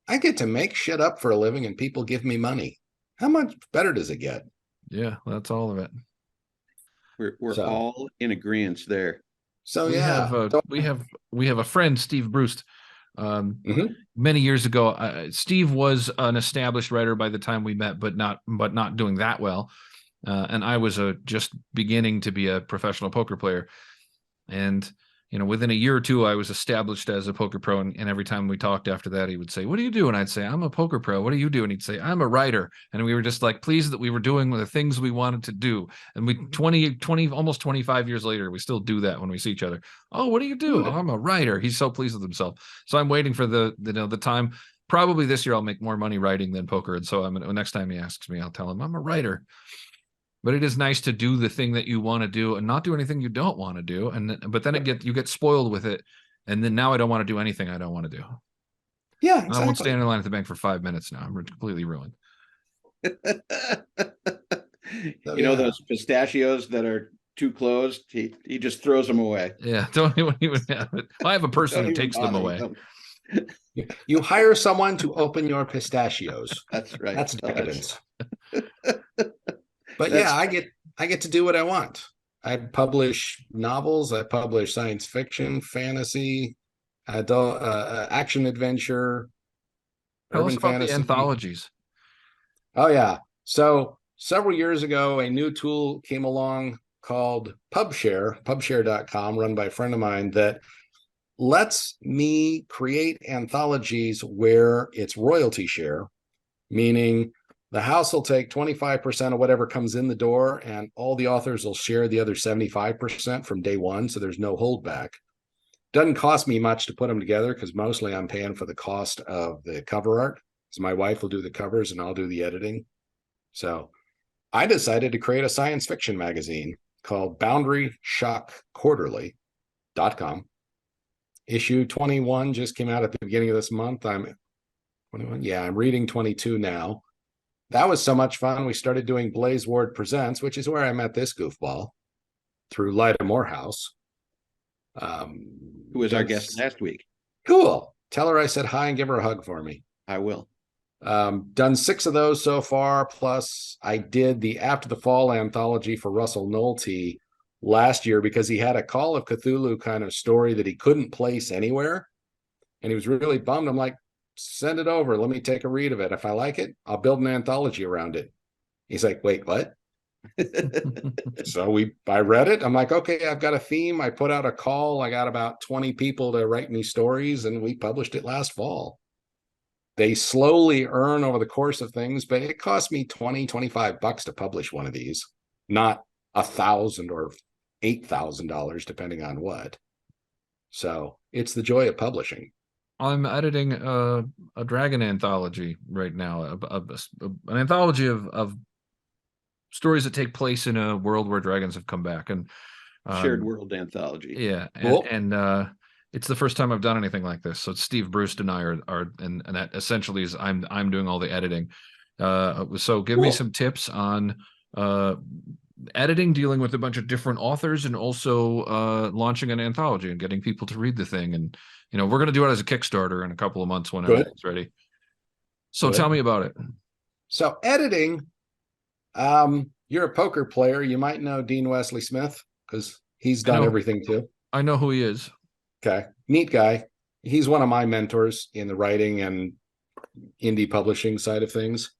I get to make shit up for a living and people give me money. How much better does it get? Yeah, that's all of it. We're So- all in agreement there. So we yeah. have So- we have a friend, Steve Bruce. Mhm. Many years ago, Steve was an established writer by the time we met, but not doing that well. And I was just beginning to be a professional poker player. And within a year or two, I was established as a poker pro. And every time we talked after that, he would say, "What do you do?" And I'd say, "I'm a poker pro." "What do you do?" And he'd say, "I'm a writer." And we were just like pleased that we were doing the things we wanted to do. And we 20 almost 25 years later, we still do that when we see each other. "Oh, what do you do?" "Oh, I'm a writer." He's so pleased with himself. So I'm waiting for the time. Probably this year I'll make more money writing than poker. And so next time he asks me, I'll tell him I'm a writer. But it is nice to do the thing that you want to do and not do anything you don't want to do. But then you get spoiled with it. And then now I don't want to do anything I don't want to do. Yeah, I won't exactly. stand in line at the bank for 5 minutes now. I'm completely ruined. You know those pistachios that are too closed? He just throws them away. Yeah, don't even have it. I have a person Don't who even takes them bother away. them. You hire someone to open your pistachios. That's right. That's Oh, decadence. But That's- yeah, I get to do what I want. I publish novels. I publish science fiction, fantasy, adult, action adventure, Tell us urban about fantasy. the anthologies. Oh yeah. So several years ago, a new tool came along called PubShare, pubshare.com, run by a friend of mine, that lets me create anthologies where it's royalty share, meaning the house will take 25% of whatever comes in the door, and all the authors will share the other 75% from day one. So there's no holdback. Doesn't cost me much to put them together because mostly I'm paying for the cost of the cover art. So my wife will do the covers and I'll do the editing. So I decided to create a science fiction magazine called Boundary Shock Quarterly.com. Issue 21 just came out at the beginning of this month. I'm 21. Yeah, I'm reading 22 now. That was so much fun. We started doing Blaze Ward Presents, which is where I met this goofball, through Lyda Morehouse. Who was our guest last week? Cool. Tell her I said hi and give her a hug for me. I will. Done 6 of those so far. Plus, I did the After the Fall anthology for Russell Nolte last year because he had a Call of Cthulhu kind of story that he couldn't place anywhere. And he was really bummed. I'm like, send it over. Let me take a read of it. If I like it, I'll build an anthology around it. He's like, wait, what? So I read it. I'm like, okay, I've got a theme. I put out a call. I got about 20 people to write me stories, and we published it last fall. They slowly earn over the course of things, but it cost me $25 to publish one of these, not $1,000 or $8,000, depending on what. So it's the joy of publishing. I'm editing a dragon anthology right now, an anthology of stories that take place in a world where dragons have come back, and Shared world anthology. Yeah, Cool. and it's the first time I've done anything like this. So Steve Bruce and I are and that essentially is I'm doing all the editing. So give me some tips on editing, dealing with a bunch of different authors, and also launching an anthology and getting people to read the thing. And we're going to do it as a Kickstarter in a couple of months when everything's ready. So tell me about it. So editing, you're a poker player. You might know Dean Wesley Smith because he's done everything too. I know who he is. Okay. Neat guy. He's one of my mentors in the writing and indie publishing side of things.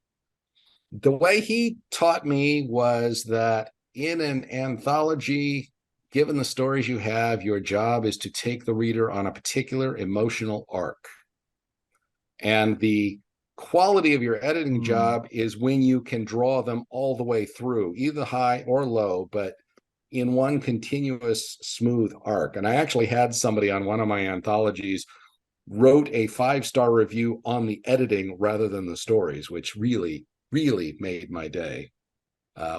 The way he taught me was that in an anthology, given the stories you have, your job is to take the reader on a particular emotional arc. And the quality of your editing job is when you can draw them all the way through, either high or low, but in one continuous smooth arc. And I actually had somebody on one of my anthologies wrote a 5-star review on the editing rather than the stories, which really made my day.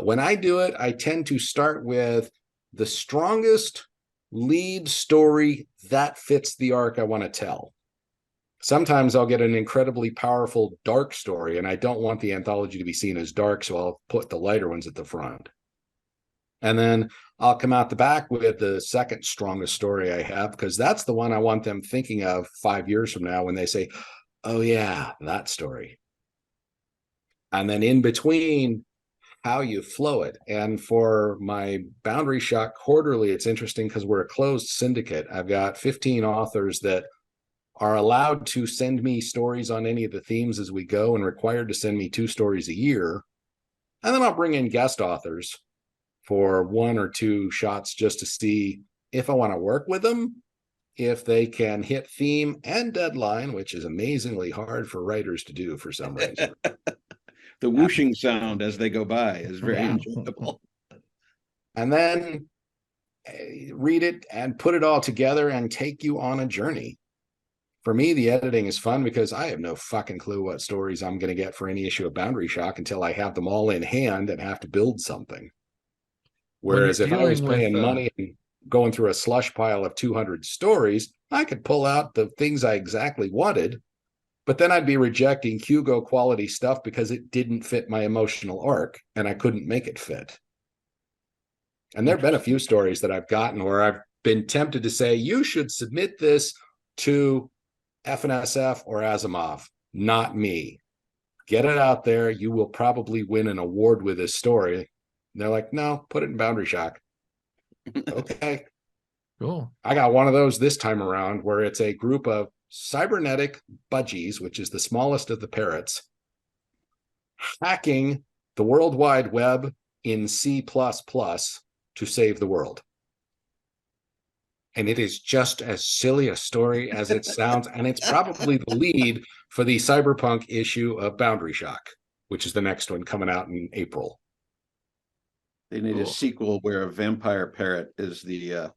When I do it, I tend to start with the strongest lead story that fits the arc I want to tell. Sometimes I'll get an incredibly powerful dark story, and I don't want the anthology to be seen as dark, so I'll put the lighter ones at the front. And then I'll come out the back with the second strongest story I have, because that's the one I want them thinking of 5 years from now when they say, oh yeah, that story. And then in between, how you flow it. And for my Boundary Shock Quarterly, it's interesting because we're a closed syndicate. I've got 15 authors that are allowed to send me stories on any of the themes as we go, and required to send me 2 stories a year. And then I'll bring in guest authors for 1 or 2 shots just to see if I want to work with them, if they can hit theme and deadline, which is amazingly hard for writers to do for some reason. The whooshing sound as they go by is very enjoyable. And then read it and put it all together and take you on a journey For me, the editing is fun because I have no fucking clue what stories I'm going to get for any issue of Boundary Shock until I have them all in hand and have to build something. Whereas if I was paying money and going through a slush pile of 200 stories, I could pull out the things I exactly wanted, but then I'd be rejecting Hugo quality stuff because it didn't fit my emotional arc and I couldn't make it fit. And there have been a few stories that I've gotten where I've been tempted to say, you should submit this to FNSF or Asimov, not me. Get it out there. You will probably win an award with this story. And they're like, no, put it in Boundary Shock. Okay. Cool. I got one of those this time around where it's a group of cybernetic budgies, which is the smallest of the parrots, hacking the World Wide Web in C++ to save the world. And it is just as silly a story as it sounds. And it's probably the lead for the cyberpunk issue of Boundary Shock, which is the next one coming out in April. They need a sequel where a vampire parrot is the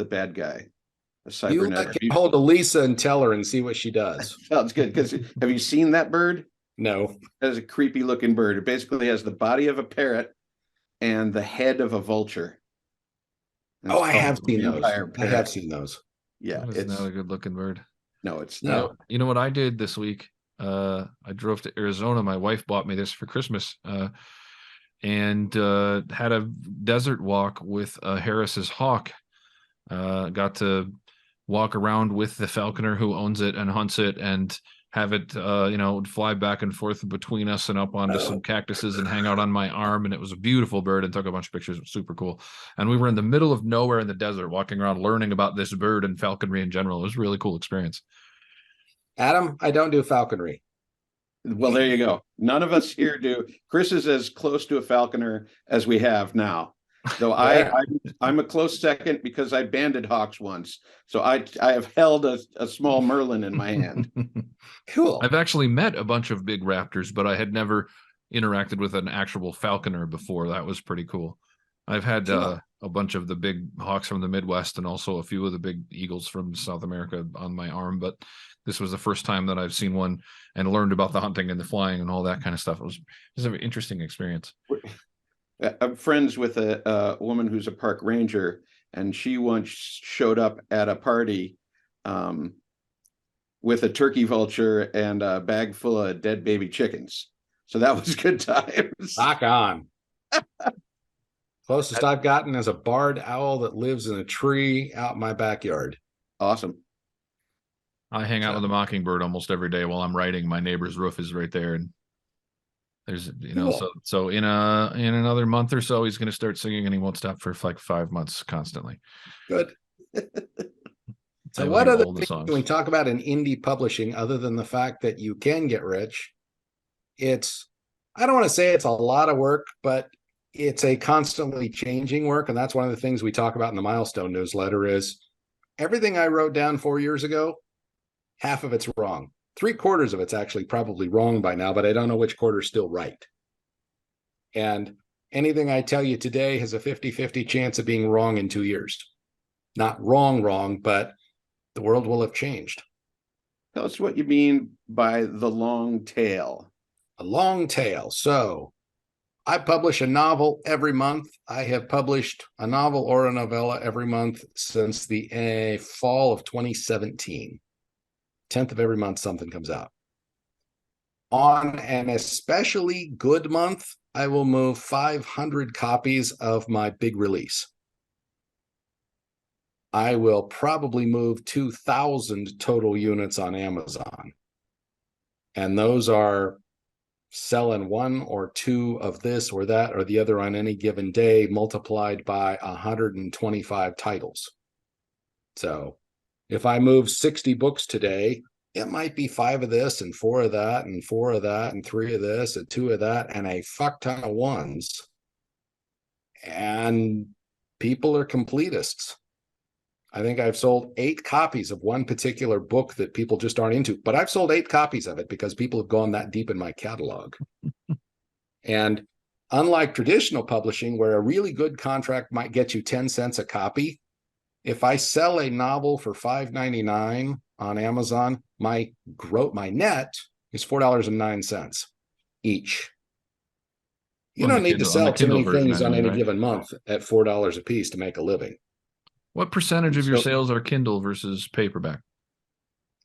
bad guy. A cybernetic. You get hold of Lisa and tell her and see what she does. Sounds good. Because have you seen that bird? No. That is a creepy looking bird. It basically has the body of a parrot and the head of a vulture. Oh, I have seen those. I have seen those. Yeah, it's not a good looking bird. No, it's not. You know what I did this week? I drove to Arizona. My wife bought me this for Christmas, and had a desert walk with Harris's hawk. Got to walk around with the falconer who owns it and hunts it, and have it fly back and forth between us and up onto some cactuses and hang out on my arm. And it was a beautiful bird, and took a bunch of pictures. It was super cool. And we were in the middle of nowhere in the desert, walking around learning about this bird and falconry in general. It was a really cool experience. Adam, I don't do falconry. Well, there you go. None of us here do. Chris is as close to a falconer as we have now. So I'm a close second because I banded hawks once. So I have held a small merlin in my hand. Cool. I've actually met a bunch of big raptors, but I had never interacted with an actual falconer before. That was pretty cool. I've had a bunch of the big hawks from the Midwest and also a few of the big eagles from South America on my arm, but this was the first time that I've seen one and learned about the hunting and the flying and all that kind of stuff. It was an interesting experience. I'm friends with a woman who's a park ranger, and she once showed up at a party with a turkey vulture and a bag full of dead baby chickens. So that was good times. Rock on. Closest I've gotten is a barred owl that lives in a tree out in my backyard. Awesome. I hang out with a mockingbird almost every day while I'm writing. My neighbor's roof is right there, and there's Cool. so in another month or so he's going to start singing, and he won't stop for like 5 months constantly. Good. So what other things can we talk about in indie publishing other than the fact that you can get rich? I don't want to say it's a lot of work, but it's a constantly changing work. And that's one of the things we talk about in the Milestone newsletter is everything I wrote down 4 years ago, half of it's wrong. 3/4 of it's actually probably wrong by now, but I don't know which quarter's still right. And anything I tell you today has a 50-50 chance of being wrong in 2 years. Not wrong, but the world will have changed. Tell us what you mean by the long tail. A long tail. So I publish a novel every month. I have published a novel or a novella every month since the fall of 2017. 10th of every month, something comes out. On an especially good month, I will move 500 copies of my big release. I will probably move 2,000 total units on Amazon. And those are selling 1 or 2 of this or that or the other on any given day, multiplied by 125 titles. So if I move 60 books today, it might be 5 of this and 4 of that and 4 of that and 3 of this and 2 of that and a fuck ton of ones. And people are completists. I think I've sold 8 copies of one particular book that people just aren't into, but I've sold 8 copies of it because people have gone that deep in my catalog. And unlike traditional publishing, where a really good contract might get you 10 cents a copy, if I sell a novel for $5.99 on Amazon, my net is $4.09 each. You On don't the need to Kindle- on the sell too Kindle many version things on anyway, any right? given month at $4 a piece to make a living. What percentage of your So- sales are Kindle versus paperback?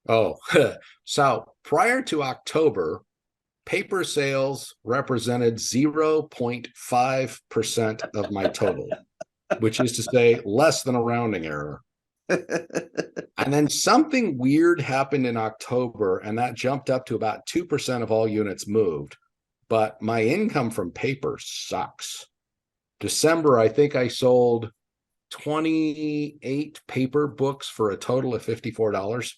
Oh, so prior to October, paper sales represented 0.5% of my total, which is to say less than a rounding error. And then something weird happened in October, and that jumped up to about 2% of all units moved. But my income from paper sucks. December, I think I sold 28 paper books for a total of $54.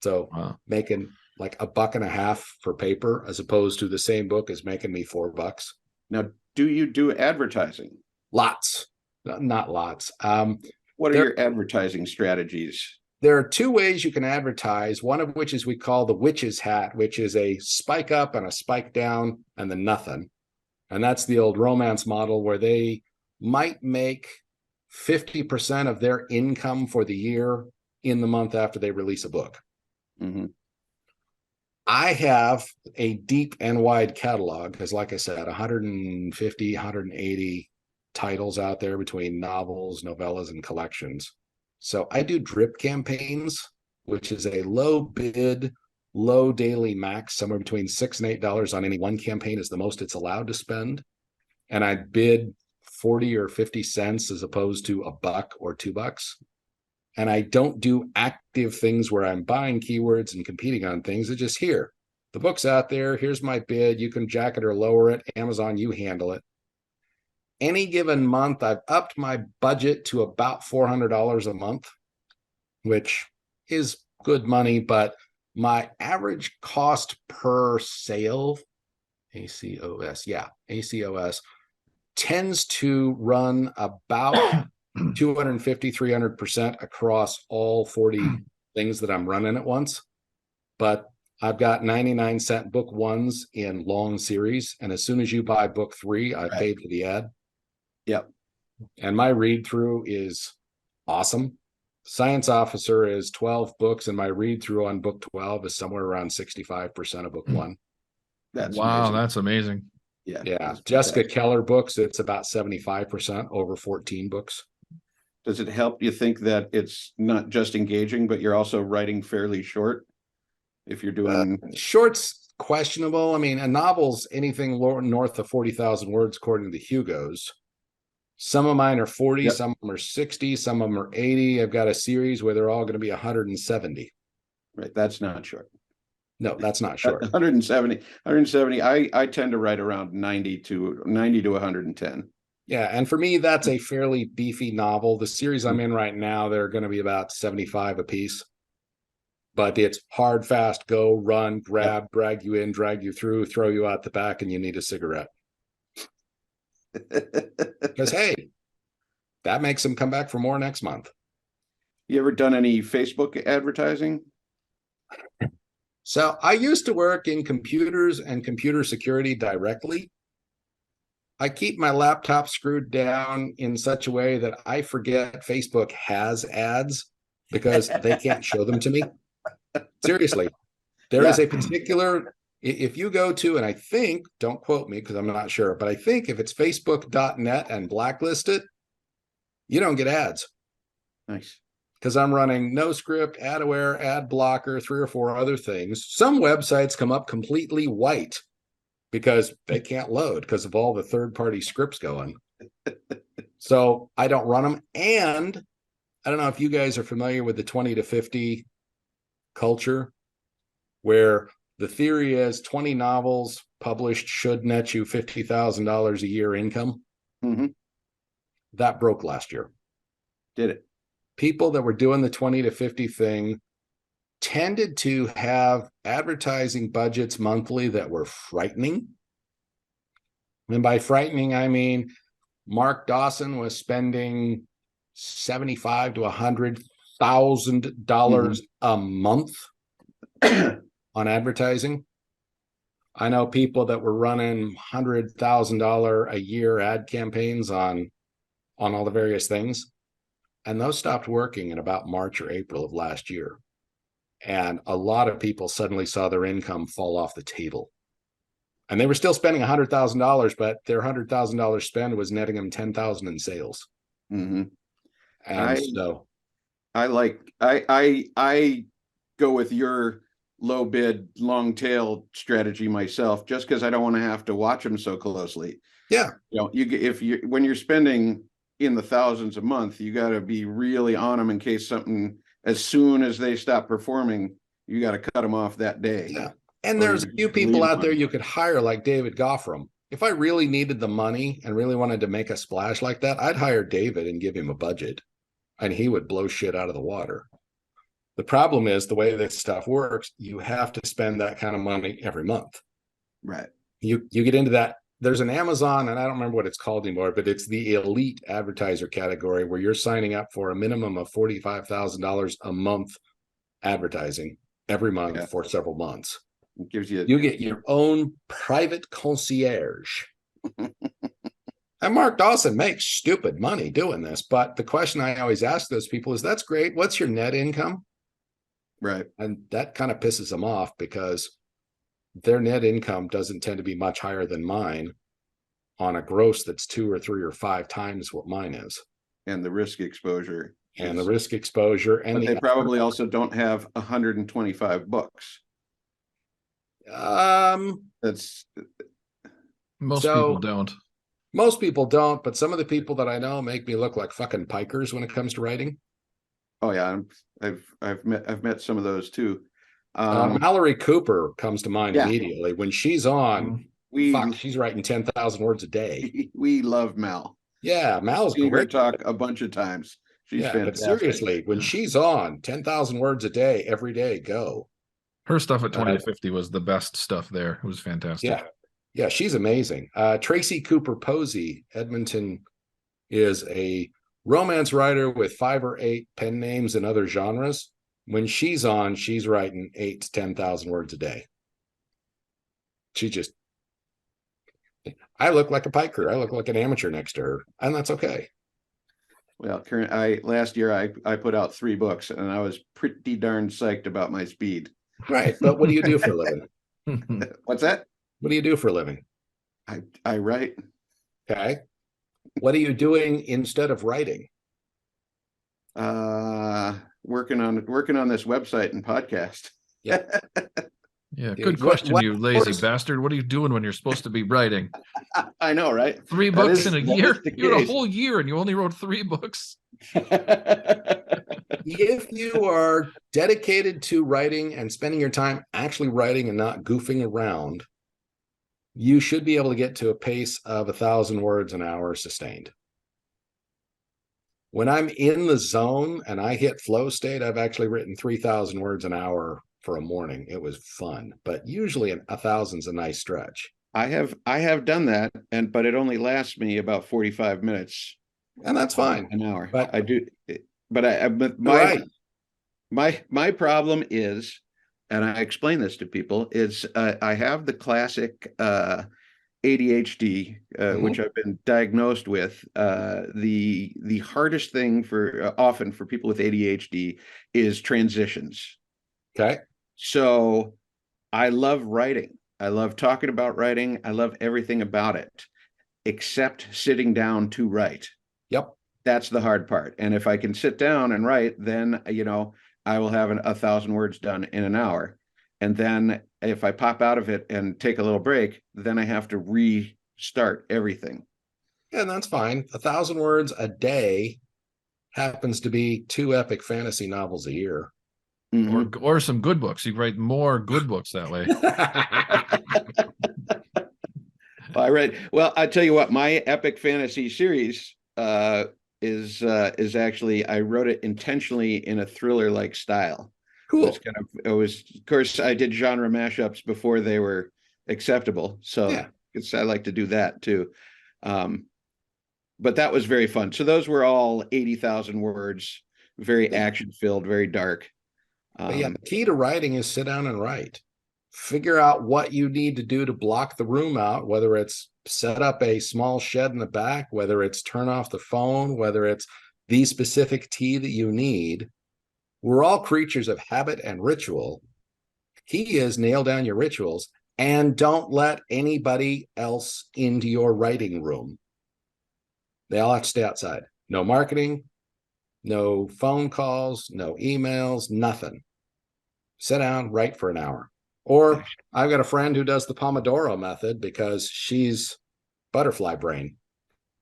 So Wow. making like $1.50 for paper, as opposed to the same book is making me $4. Now, do you do advertising? Lots, not lots. What are There- your advertising strategies? There are two ways you can advertise, one of which is we call the witch's hat, which is a spike up and a spike down and then nothing. And that's the old romance model where they might make 50% of their income for the year in the month after they release a book. Mhm. I have a deep and wide catalog because, like I said, 150, 180 titles out there between novels, novellas, and collections. So I do drip campaigns, which is a low bid, low daily max, somewhere between $6 and $8 on any one campaign is the most it's allowed to spend. And I bid 40 or 50 cents as opposed to $1 or $2. And I don't do active things where I'm buying keywords and competing on things. It's just here. The book's out there. Here's my bid. You can jack it or lower it. Amazon, you handle it. Any given month, I've upped my budget to about $400 a month, which is good money, but my average cost per sale, ACOS, tends to run about 250, 300% across all 40 things that I'm running at once. But I've got 99-cent book ones in long series. And as soon as you buy book 3, I paid for the ad. Yep. And my read through is awesome. Science Officer is 12 books, and my read through on book 12 is somewhere around 65% of book 1. That's Wow, amazing. that's amazing. Yeah. Yeah. that's Jessica fantastic. Keller books, it's about 75% over 14 books. Does it help you think that it's not just engaging, but you're also writing fairly short? If you're doing Short's questionable. I mean, a novel's anything north of 40,000 words, according to the Hugos. Some of mine are 40, Yep. some of them are 60, some of them are 80. I've got a series where they're all going to be 170. right, that's not short. No, that's not short. 170. I tend to write around 90 to 110. Yeah, and for me, that's a fairly beefy novel. The series I'm in right now, they're going to be about 75 a piece. But it's hard, fast, go, run, grab, drag you in, drag you through, throw you out the back, and you need a cigarette. Because, hey, that makes them come back for more next month. You ever done any Facebook advertising? So I used to work in computers and computer security directly. I keep my laptop screwed down in such a way that I forget Facebook has ads because they can't show them to me. Seriously, there is a particular, if you go to, and I think, don't quote me because I'm not sure, but I think if it's facebook.net and blacklist it, you don't get ads. Nice. Because I'm running NoScript, AdAware, Ad Blocker, 3 or 4 other things. Some websites come up completely white because they can't load because of all the third-party scripts going. So I don't run them. And I don't know if you guys are familiar with the 20 to 50 culture, where the theory is 20 novels published should net you $50,000 a year income. Mm-hmm. That broke last year. Did it? People that were doing the 20 to 50 thing tended to have advertising budgets monthly that were frightening. And by frightening, I mean Mark Dawson was spending $75,000 to $100,000 a month on advertising. I know people that were running $100,000 a year ad campaigns on all the various things. And those stopped working in about March or April of last year. And a lot of people suddenly saw their income fall off the table. And they were still spending $100,000, but their $100,000 spend was netting them $10,000 in sales. Mm-hmm. And so I go with your low bid, long tail strategy myself, just because I don't want to have to watch them so closely. Yeah. When you're spending in the thousands a month, you got to be really on them in case something, as soon as they stop performing, you got to cut them off that day. Yeah. And there's a few people out there you could hire, like David Goffram. If I really needed the money and really wanted to make a splash like that, I'd hire David and give him a budget, and he would blow shit out of the water. The problem is the way this stuff works, you have to spend that kind of money every month. Right. You get into that. There's an Amazon, and I don't remember what it's called anymore, but it's the elite advertiser category where you're signing up for a minimum of $45,000 a month advertising every month for several months. It gives you get your own private concierge. And Mark Dawson makes stupid money doing this, but the question I always ask those people is, that's great, what's your net income? Right. And that kind of pisses them off, because their net income doesn't tend to be much higher than mine on a gross that's 2 or 3 or 5 times what mine is. And the risk exposure. And the risk exposure. And but they probably also don't have 125 books. Most people don't. Most people don't, but some of the people that I know make me look like fucking pikers when it comes to writing. Oh yeah, I've met some of those too. Mallory Cooper comes to mind immediately. When she's on, she's writing 10,000 words a day. We love Mal. Yeah, Mal's seen her talk a bunch of times. She's fantastic. But seriously, when she's on, 10,000 words a day, every day, go. Her stuff at 20 to 50 was the best stuff there. It was fantastic. Yeah, she's amazing. Tracy Cooper Posey, Edmonton, is a romance writer with 5 or 8 pen names in other genres. When she's on, she's writing 8,000 to 10,000 words a day. I look like a piker. I look like an amateur next to her, and that's okay. Well, last year I put out 3 books, and I was pretty darn psyched about my speed. Right, but what do you do for a living? What's that? What do you do for a living? I write. Okay. What are you doing instead of writing? Working on this website and podcast. Yeah. Yeah, good question, you lazy bastard. What are you doing when you're supposed to be writing? I know, right? 3 books in a year? You had a whole year and you only wrote 3 books. If you are dedicated to writing and spending your time actually writing and not goofing around, you should be able to get to a pace of 1,000 words an hour sustained. When I'm in the zone and I hit flow state, I've actually written 3,000 words an hour for a morning. It was fun, but usually 1,000's a nice stretch. I have done that, but it only lasts me about 45 minutes, and that's fine. An hour. But I do. But my problem is, and I explain this to people, is I have the classic ADHD, which I've been diagnosed with. The hardest thing often for people with ADHD is transitions. Okay. So I love writing. I love talking about writing. I love everything about it, except sitting down to write. Yep. That's the hard part. And if I can sit down and write, then, I will have 1,000 words done in an hour. And then if I pop out of it and take a little break, then I have to restart everything. And that's fine. 1,000 words a day happens to be 2 epic fantasy novels a year. Mm-hmm. Or some good books. You write more good books that way. Well, I tell you what, my epic fantasy series is actually, I wrote it intentionally in a thriller-like style. Cool. Of course, I did genre mashups before they were acceptable. So I like to do that too. But that was very fun. So those were all 80,000 words, very action-filled, very dark. But the key to writing is sit down and write. Figure out what you need to do to block the room out, whether it's set up a small shed in the back, whether it's turn off the phone, whether it's the specific tea that you need. We're all creatures of habit and ritual. Key is nail down your rituals and don't let anybody else into your writing room. They all have to stay outside. No marketing, no phone calls, no emails, nothing. Sit down, write for an hour. Or I've got a friend who does the Pomodoro method because she's butterfly brain.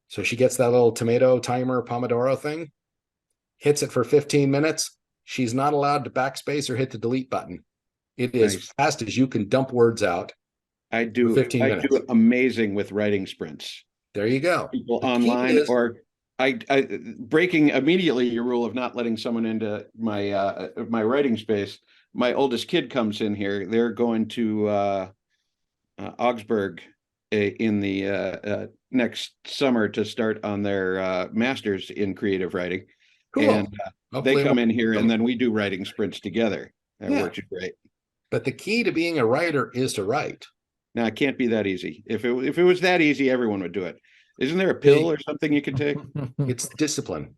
So she gets that little tomato timer Pomodoro thing, hits it for 15 minutes. She's not allowed to backspace or hit the delete button. It is Nice. fast as you can dump words out. I do. 15 I minutes. do amazing with writing sprints. There you go. People The key online, is- or I breaking immediately your rule of not letting someone into my my writing space. My oldest kid comes in here. They're going to Augsburg in the next summer to start on their master's in creative writing. Cool. And they Hopefully come it in here won't- and then we do writing sprints together. That Yeah. works great. But the key to being a writer is to write. Now it can't be that easy. If it was that easy, everyone would do it. Isn't there a pill or something you can take? It's discipline.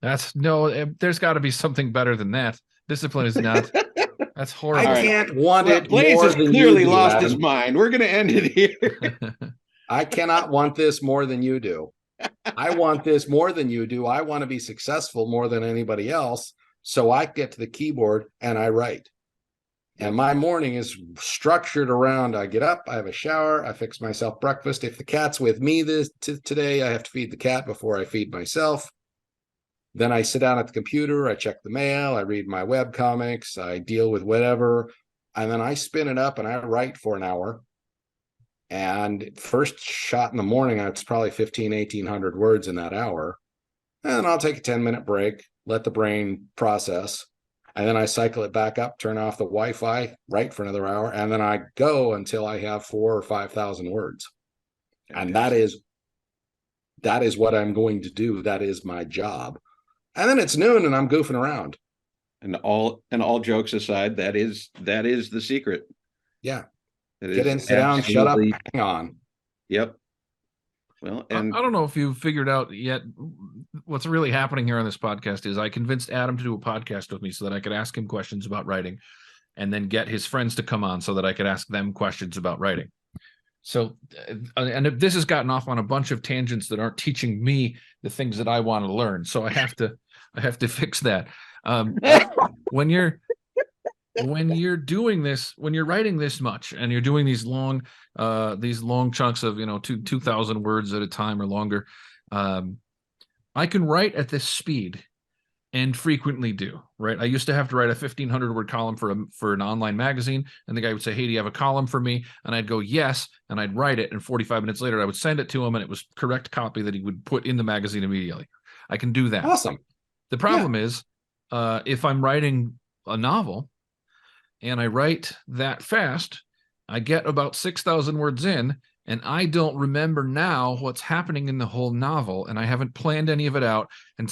That's no, there's got to be something better than that. Discipline is not. That's I horrible. right. can't want Well, it Blaze more has than clearly you do, lost his Adam. mind. We're going to end it here. I cannot want this more than you do. I want this more than you do. I want to be successful more than anybody else. So I get to the keyboard and I write. And my morning is structured around I get up, I have a shower, I fix myself breakfast. If the cat's with me today, I have to feed the cat before I feed myself. Then I sit down at the computer, I check the mail, I read my web comics, I deal with whatever, and then I spin it up and I write for an hour. And first shot in the morning, it's probably 1,800 words in that hour. And then I'll take a 10-minute break, let the brain process. And then I cycle it back up, turn off the Wi-Fi, write for another hour, and then I go until I have 4,000 or 5,000 words. And that is what I'm going to do. That is my job. And then it's noon and I'm goofing around. And all jokes aside, that is the secret. Yeah. That Get is in, sit down, shut up, absolutely- hang on. Yep. Well, and I don't know if you've figured out yet what's really happening here on this podcast is I convinced Adam to do a podcast with me so that I could ask him questions about writing and then get his friends to come on so that I could ask them questions about writing. So, and this has gotten off on a bunch of tangents that aren't teaching me the things that I want to learn. So I have to fix that. When you're doing this, when you're writing this much and you're doing these long chunks of 2,000 words at a time or longer, I can write at this speed and frequently do. Right, I used to have to write a 1,500 word column for an online magazine, and the guy would say, "Hey, do you have a column for me?" And I'd go, "Yes," and I'd write it, and 45 minutes later I would send it to him, and it was correct copy that he would put in the magazine immediately. I can do that. Awesome. The problem is, if I'm writing a novel and I write that fast, I get about 6,000 words in, and I don't remember now what's happening in the whole novel, and I haven't planned any of it out. And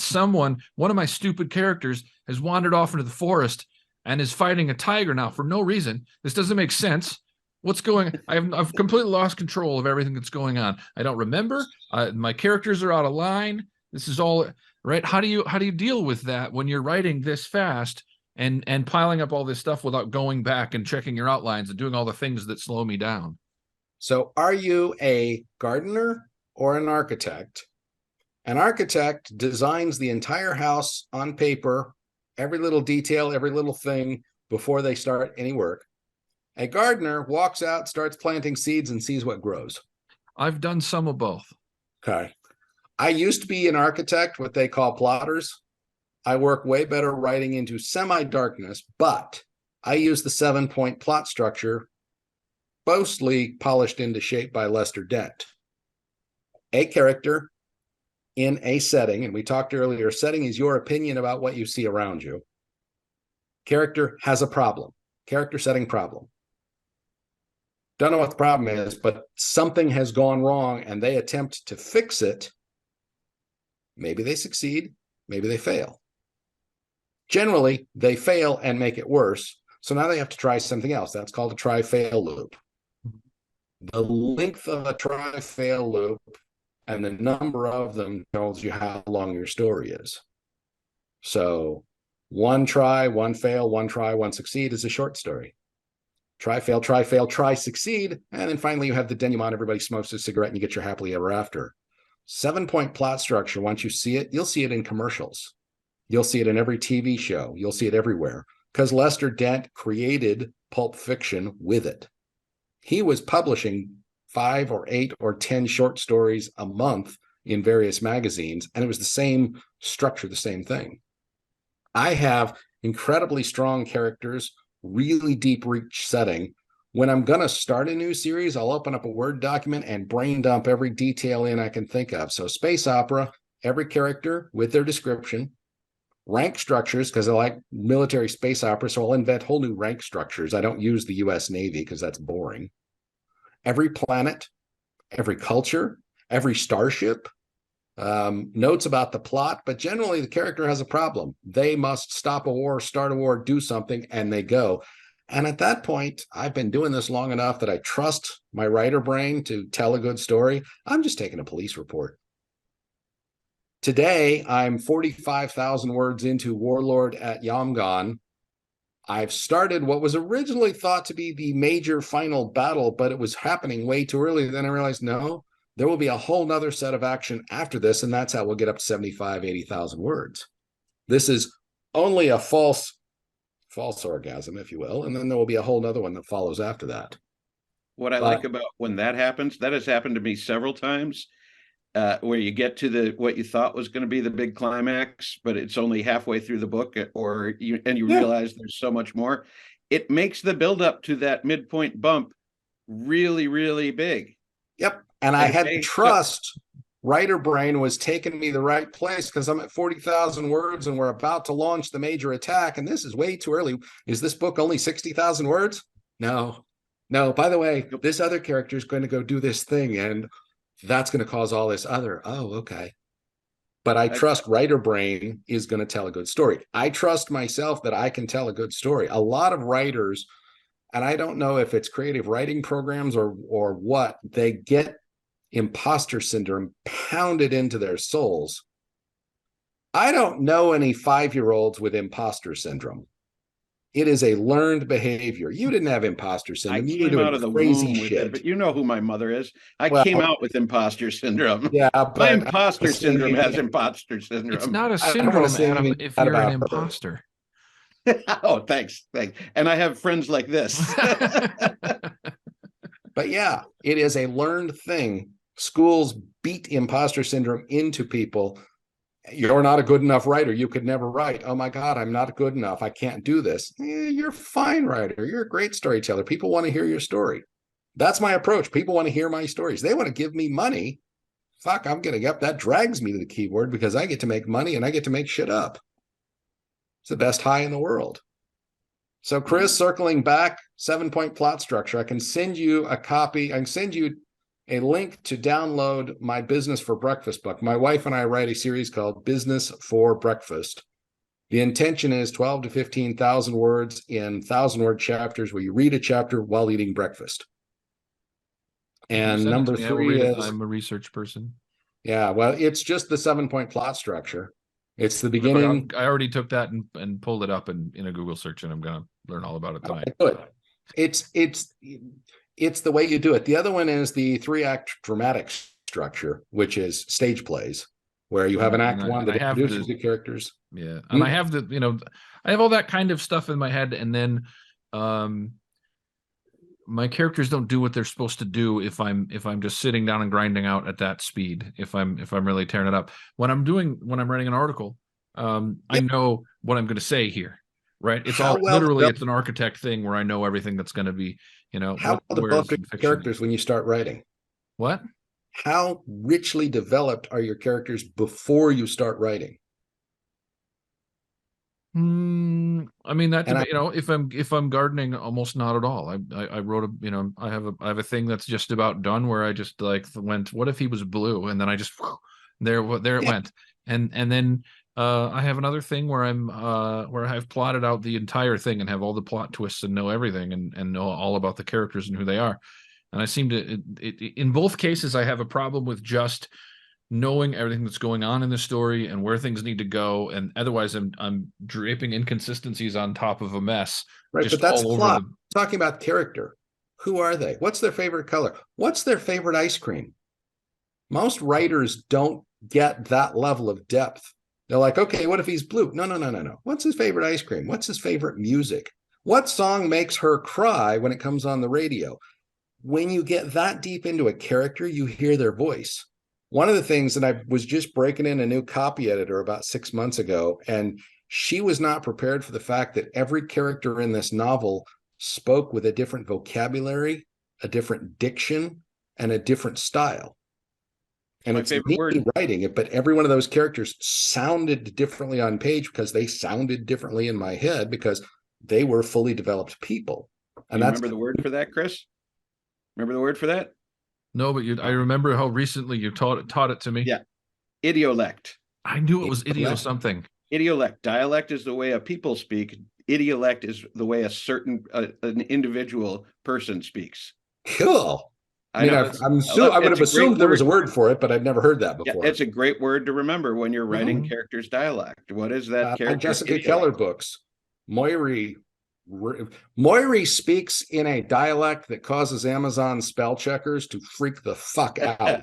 one of my stupid characters has wandered off into the forest and is fighting a tiger now for no reason. This doesn't make sense. What's going? I've completely lost control of everything that's going on. I don't remember. My characters are out of line. This is all right. How do you deal with that when you're writing this fast and piling up all this stuff without going back and checking your outlines and doing all the things that slow me down? So are you a gardener or an architect? An architect designs the entire house on paper, every little detail, every little thing before they start any work. A gardener walks out, starts planting seeds, and sees what grows. I've done some of both. Okay. I used to be an architect, what they call plotters. I work way better writing into semi-darkness, but I use the 7-point plot structure, mostly polished into shape by Lester Dent. A character in a setting, and we talked earlier, setting is your opinion about what you see around you. Character has a problem. Character setting problem. Don't know what the problem is, but something has gone wrong and they attempt to fix it. Maybe they succeed, maybe they fail. Generally, they fail and make it worse. So now they have to try something else. That's called a try-fail loop. The length of a try-fail loop and the number of them tells you how long your story is. So One try, one fail, one try, one succeed is a short story. Try, fail, try, succeed. And then finally you have the denouement, everybody smokes a cigarette and you get your happily ever after. 7-point plot structure, once you see it, you'll see it in commercials. You'll see it in every TV show. You'll see it everywhere. Because Lester Dent created Pulp Fiction with it. He was publishing 5 or 8 or 10 short stories a month in various magazines, and it was the same structure, the same thing. I have incredibly strong characters, really deep reach setting. When I'm going to start a new series, I'll open up a Word document and brain dump every detail in I can think of. So space opera, every character with their description, rank structures, because I like military space opera, so I'll invent whole new rank structures. I don't use the US Navy because that's boring. Every planet, every culture, every starship, notes about the plot, but generally the character has a problem. They must stop a war, start a war, do something, and they go. And at that point, I've been doing this long enough that I trust my writer brain to tell a good story. I'm just taking a police report. Today, I'm 45,000 words into Warlord at Yamgon. I've started what was originally thought to be the major final battle, but it was happening way too early. Then I realized, no, there will be a whole nother set of action after this, and that's how we'll get up to 75, 80,000 words. This is only a false orgasm, if you will, and then there will be a whole nother one that follows after that. What I like about when that happens, that has happened to me several times, where you get to what you thought was going to be the big climax, but it's only halfway through the book, or you realize there's so much more. It makes the buildup to that midpoint bump really, really big. Yep. And I had to trust writer brain was taking me the right place, because I'm at 40,000 words and we're about to launch the major attack. And this is way too early. Is this book only 60,000 words? No. By the way, this other character is going to go do this thing, and that's going to cause all this other. Oh, okay. But I trust writer brain is going to tell a good story. I trust myself that I can tell a good story. A lot of writers, and I don't know if it's creative writing programs or what, they get imposter syndrome pounded into their souls. I don't know any 5-year-olds with imposter syndrome. It is a learned behavior. You didn't have imposter syndrome. You were doing out of the crazy shit. But you know who my mother is. I came out with imposter syndrome. Yeah, but my imposter syndrome has imposter syndrome. It's not a syndrome, Adam, if you're an imposter. Oh, thanks. And I have friends like this. But yeah, it is a learned thing. Schools beat imposter syndrome into people. You're not a good enough writer. You could never write. Oh my God, I'm not good enough. I can't do this. You're a fine writer. You're a great storyteller. People want to hear your story. That's my approach. People want to hear my stories. They want to give me money. Fuck, I'm getting up. That drags me to the keyboard because I get to make money and I get to make shit up. It's the best high in the world. So Chris, circling back, 7-point plot structure. I can send you a copy. I can send you a link to download my Business for Breakfast book. My wife and I write a series called Business for Breakfast. The intention is 12 to 15,000 words in 1,000-word chapters where you read a chapter while eating breakfast. And number 3 is... I'm a research person. Yeah, well, it's just the 7-point plot structure. It's the beginning. I already took that and pulled it up in a Google search, and I'm going to learn all about it tonight. Good. It's the way you do it. The other one is the 3-act dramatic structure, which is stage plays, where you have an act one that introduces the characters. Yeah, and I have I have all that kind of stuff in my head, and then my characters don't do what they're supposed to do if I'm just sitting down and grinding out at that speed. If I'm really tearing it up when I'm writing an article, I know what I'm going to say here. Right. It's it's an architect thing where I know everything that's going to be, how well developed are your characters when you start writing? What? How richly developed are your characters before you start writing? I mean, that, if I'm gardening, almost not at all. I wrote I have a thing that's just about done where I just went, what if he was blue? And then I just, there it went. And then, I have another thing where where I've plotted out the entire thing and have all the plot twists and know everything and know all about the characters and who they are. And I seem to, in both cases, I have a problem with just knowing everything that's going on in the story and where things need to go, and otherwise I'm draping inconsistencies on top of a mess. Right, just but that's all over plot. Talking about character. Who are they? What's their favorite color? What's their favorite ice cream? Most writers don't get that level of depth. They're like, okay, what if he's blue? No. What's his favorite ice cream? What's his favorite music? What song makes her cry when it comes on the radio? When you get that deep into a character, you hear their voice. One of the things, and I was just breaking in a new copy editor about 6 months ago, and she was not prepared for the fact that every character in this novel spoke with a different vocabulary, a different diction, and a different style. And My it's favorite word. neatly writing it, but every one of those characters sounded differently on page because they sounded differently in my head because they were fully developed people. And You that's remember the word for that, Chris? Remember the word for that? No, but I remember how recently you taught it to me. Yeah. Idiolect. I knew it was idio Idiolect. something. Idiolect. Dialect is the way a people speak. Idiolect is the way a certain an individual person speaks. cool. I mean, know, I it's- would it's have a great assumed there was a word. word for it, but I'd never heard that Yeah, before. it's a great word to remember when you're writing Mhm. characters' dialect. What is that My character? Jessica Keller books, Moiri speaks in a dialect that causes Amazon spell checkers to freak the fuck out.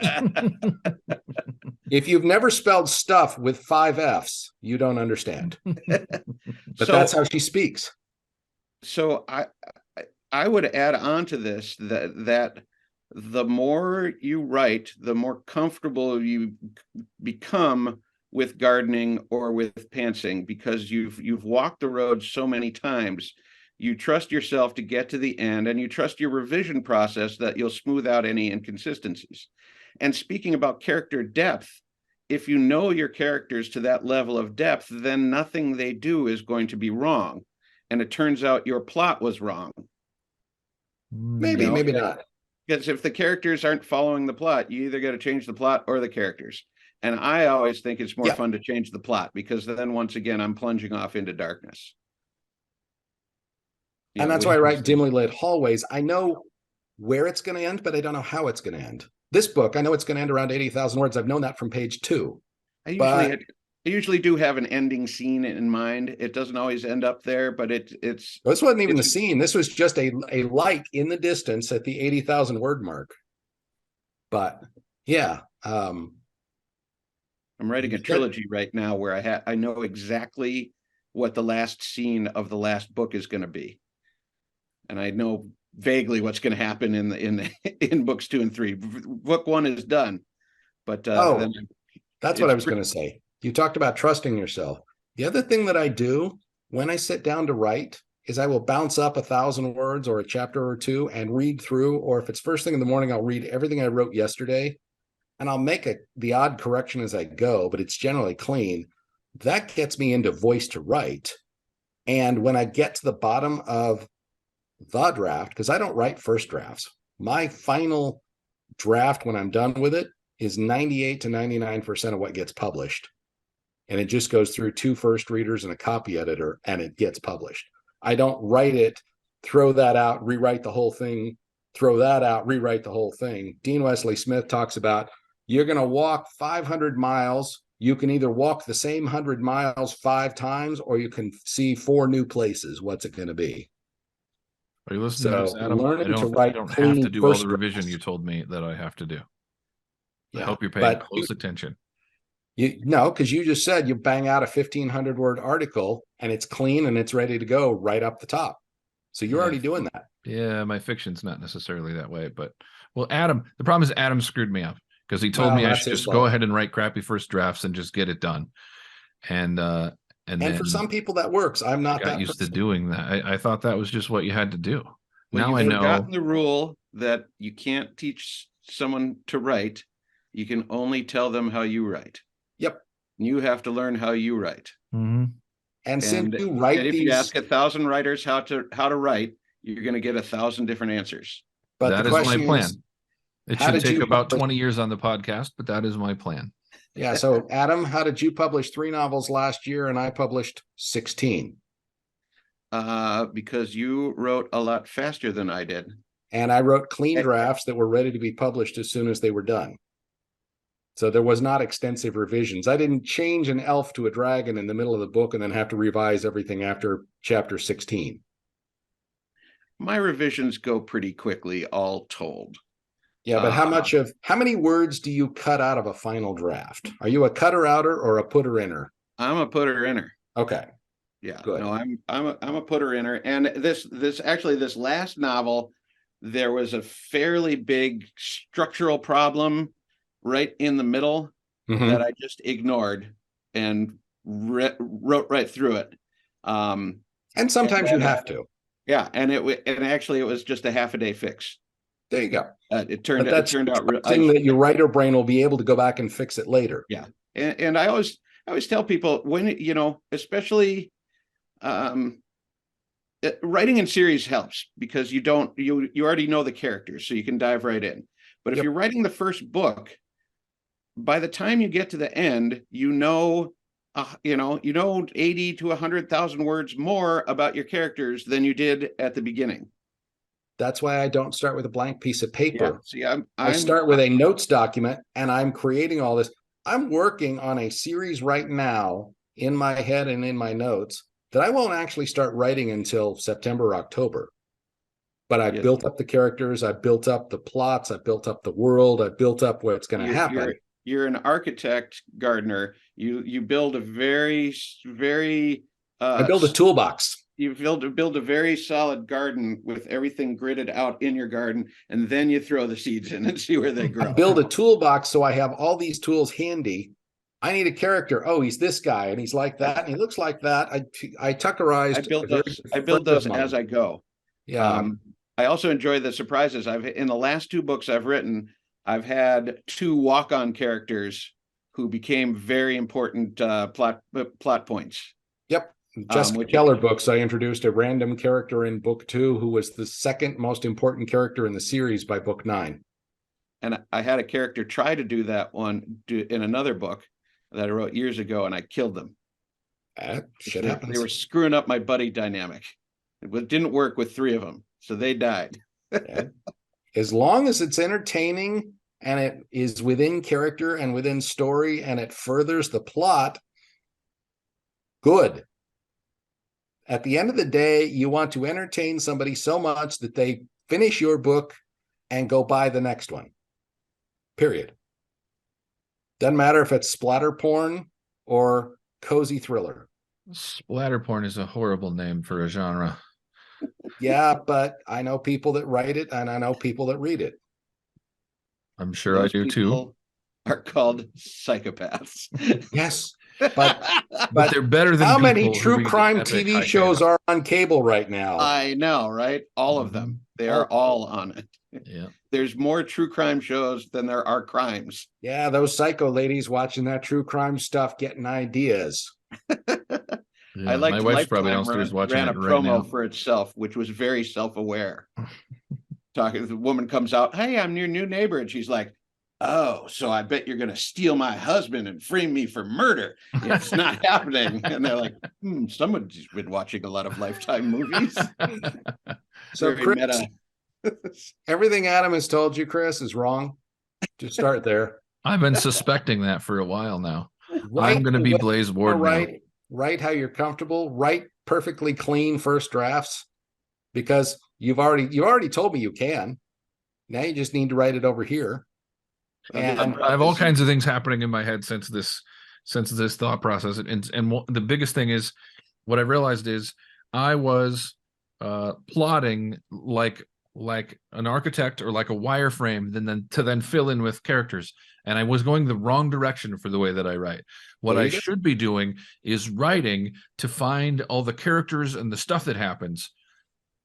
If you've never spelled stuff with 5 F's, you don't understand. But that's how she speaks. So I would add on to this that the more you write, the more comfortable you become with gardening or with pantsing, because you've walked the road so many times. You trust yourself to get to the end, and you trust your revision process that you'll smooth out any inconsistencies. And speaking about character depth, if you know your characters to that level of depth, then nothing they do is going to be wrong. And it turns out your plot was wrong. Maybe, maybe not. Because if the characters aren't following the plot, you either got to change the plot or the characters. And I always think it's more fun to change the plot, because then once again, I'm plunging off into darkness. And that's why I write dimly lit hallways. I know where it's going to end, but I don't know how it's going to end. This book, I know it's going to end around 80,000 words. I've known that from page 2. I usually do have an ending scene in mind. It doesn't always end up there, but it's This wasn't even the scene. This was just a light in the distance at the 80,000 word mark. But yeah, I'm writing a trilogy right now where I know exactly what the last scene of the last book is going to be, and I know vaguely what's going to happen in books 2 and 3. Book 1 is done, but that's what I was going to say. You talked about trusting yourself. The other thing that I do when I sit down to write is I will bounce up 1,000 words or a chapter or two and read through, or if it's first thing in the morning, I'll read everything I wrote yesterday, and I'll make the odd correction as I go, but it's generally clean. That gets me into voice to write. And when I get to the bottom of the draft, because I don't write first drafts, my final draft when I'm done with it is 98 to 99% of what gets published. And it just goes through 2 first readers and a copy editor, and it gets published. I don't write it, throw that out, rewrite the whole thing, throw that out, rewrite the whole thing. Dean Wesley Smith talks about, you're going to walk 500 miles. You can either walk the same 100 miles 5 times, or you can see 4 new places. What's it going to be? Are you listening to this, Adam? Learning to write I don't have to do all the revision drafts. you told me that I have to do. Yeah, I hope you're paying close attention. No, because you just said you bang out a 1,500 word article and it's clean and it's ready to go right up the top. So you're already doing that. Yeah, my fiction's not necessarily that way, but Adam, the problem is Adam screwed me up because he told me I should just go ahead and write crappy first drafts and just get it done. And then for some people that works. I'm not got used to doing that. I thought that was just what you had to do. Well, now I you've know forgotten the rule that you can't teach someone to write. You can only tell them how you write. Yep. You have to learn how you write. Mm-hmm. And since you write if you ask 1,000 writers how to write, you're going to get 1,000 different answers. But that is my plan. It should take about 20 years on the podcast, but that is my plan. Yeah. So Adam, how did you publish 3 novels last year and I published 16? Because you wrote a lot faster than I did. And I wrote clean drafts that were ready to be published as soon as they were done. So there was not extensive revisions. I didn't change an elf to a dragon in the middle of the book and then have to revise everything after chapter 16. My revisions go pretty quickly, all told. Yeah, but how many words do you cut out of a final draft? Are you a cutter outer or a putter inner? I'm a putter inner. Okay. Yeah, Good. no, I'm a putter inner. And this last novel, there was a fairly big structural problem right in the middle Mhm. that I just ignored and wrote right through it. And sometimes you have to. Yeah, and actually it was just a half a day fix. There you go. It turned out thing that your writer brain will be able to go back and fix it later. Yeah, and I always tell people, when especially writing in series helps, because you already know the characters, so you can dive right in. But if you're writing the first book, by the time you get to the end, 80 to 100,000 words more about your characters than you did at the beginning. That's why I don't start with a blank piece of paper. Yeah. See, I start with a notes document, and I'm creating all this. I'm working on a series right now in my head and in my notes that I won't actually start writing until September or October. But I built up the characters, I built up the plots, I built up the world, I built up what's going to happen. You're an architect, Gardner. You build a very, very I build a toolbox. You build a very solid garden with everything gridded out in your garden, and then you throw the seeds in and see where they grow. I build a toolbox so I have all these tools handy. I need a character. Oh, he's this guy, and he's like that, and he looks like that. I tuckerized. I build those as I go. Yeah. I also enjoy the surprises. In the last 2 books I've written, I've had 2 walk-on characters who became very important plot points. Yep. Jessica Keller books, I introduced a random character in book 2 who was the second most important character in the series by book 9. And I had a character try to do that one in another book that I wrote years ago, and I killed them. Shit happens. They were screwing up my buddy dynamic. It didn't work with 3 of them, so they died. As long as it's entertaining and it is within character and within story and it furthers the plot, good. At the end of the day, you want to entertain somebody so much that they finish your book and go buy the next one. Period. Doesn't matter if it's splatter porn or cozy thriller. Splatter porn is a horrible name for a genre. Yeah, but I know people that write it, and I know people that read it. I'm sure I do too. Are called psychopaths. Yes, but they're better than how many people who true read crime epic TV high shows fantasy. are on cable right now? I know, right? All of them. They are all on it. Yeah. There's more true crime shows than there are crimes. Yeah, those psycho ladies watching that true crime stuff, getting ideas. Yeah, I like my wife's probably downstairs watching ran it a right promo now. for itself, which was very self-aware. The woman comes out, "Hey, I'm your new neighbor," and she's like, "Oh, so I bet you're gonna steal my husband and frame me for murder." It's not happening. And they're like, someone's been watching a lot of Lifetime movies. So, Very Chris, meta. everything Adam has told you, Chris, is wrong. Just start there. I've been suspecting that for a while now. Write I'm going to be the way Blaze you Ward wanna now. write how you're comfortable. Write perfectly clean first drafts, because you already told me you can. Now you just need to write it over here. And I have all kinds of things happening in my head since this thought process, and the biggest thing is what I realized is I was plotting like an architect or like a wireframe, then to fill in with characters, and I was going the wrong direction for the way that I write. What I should be doing is writing to find all the characters and the stuff that happens,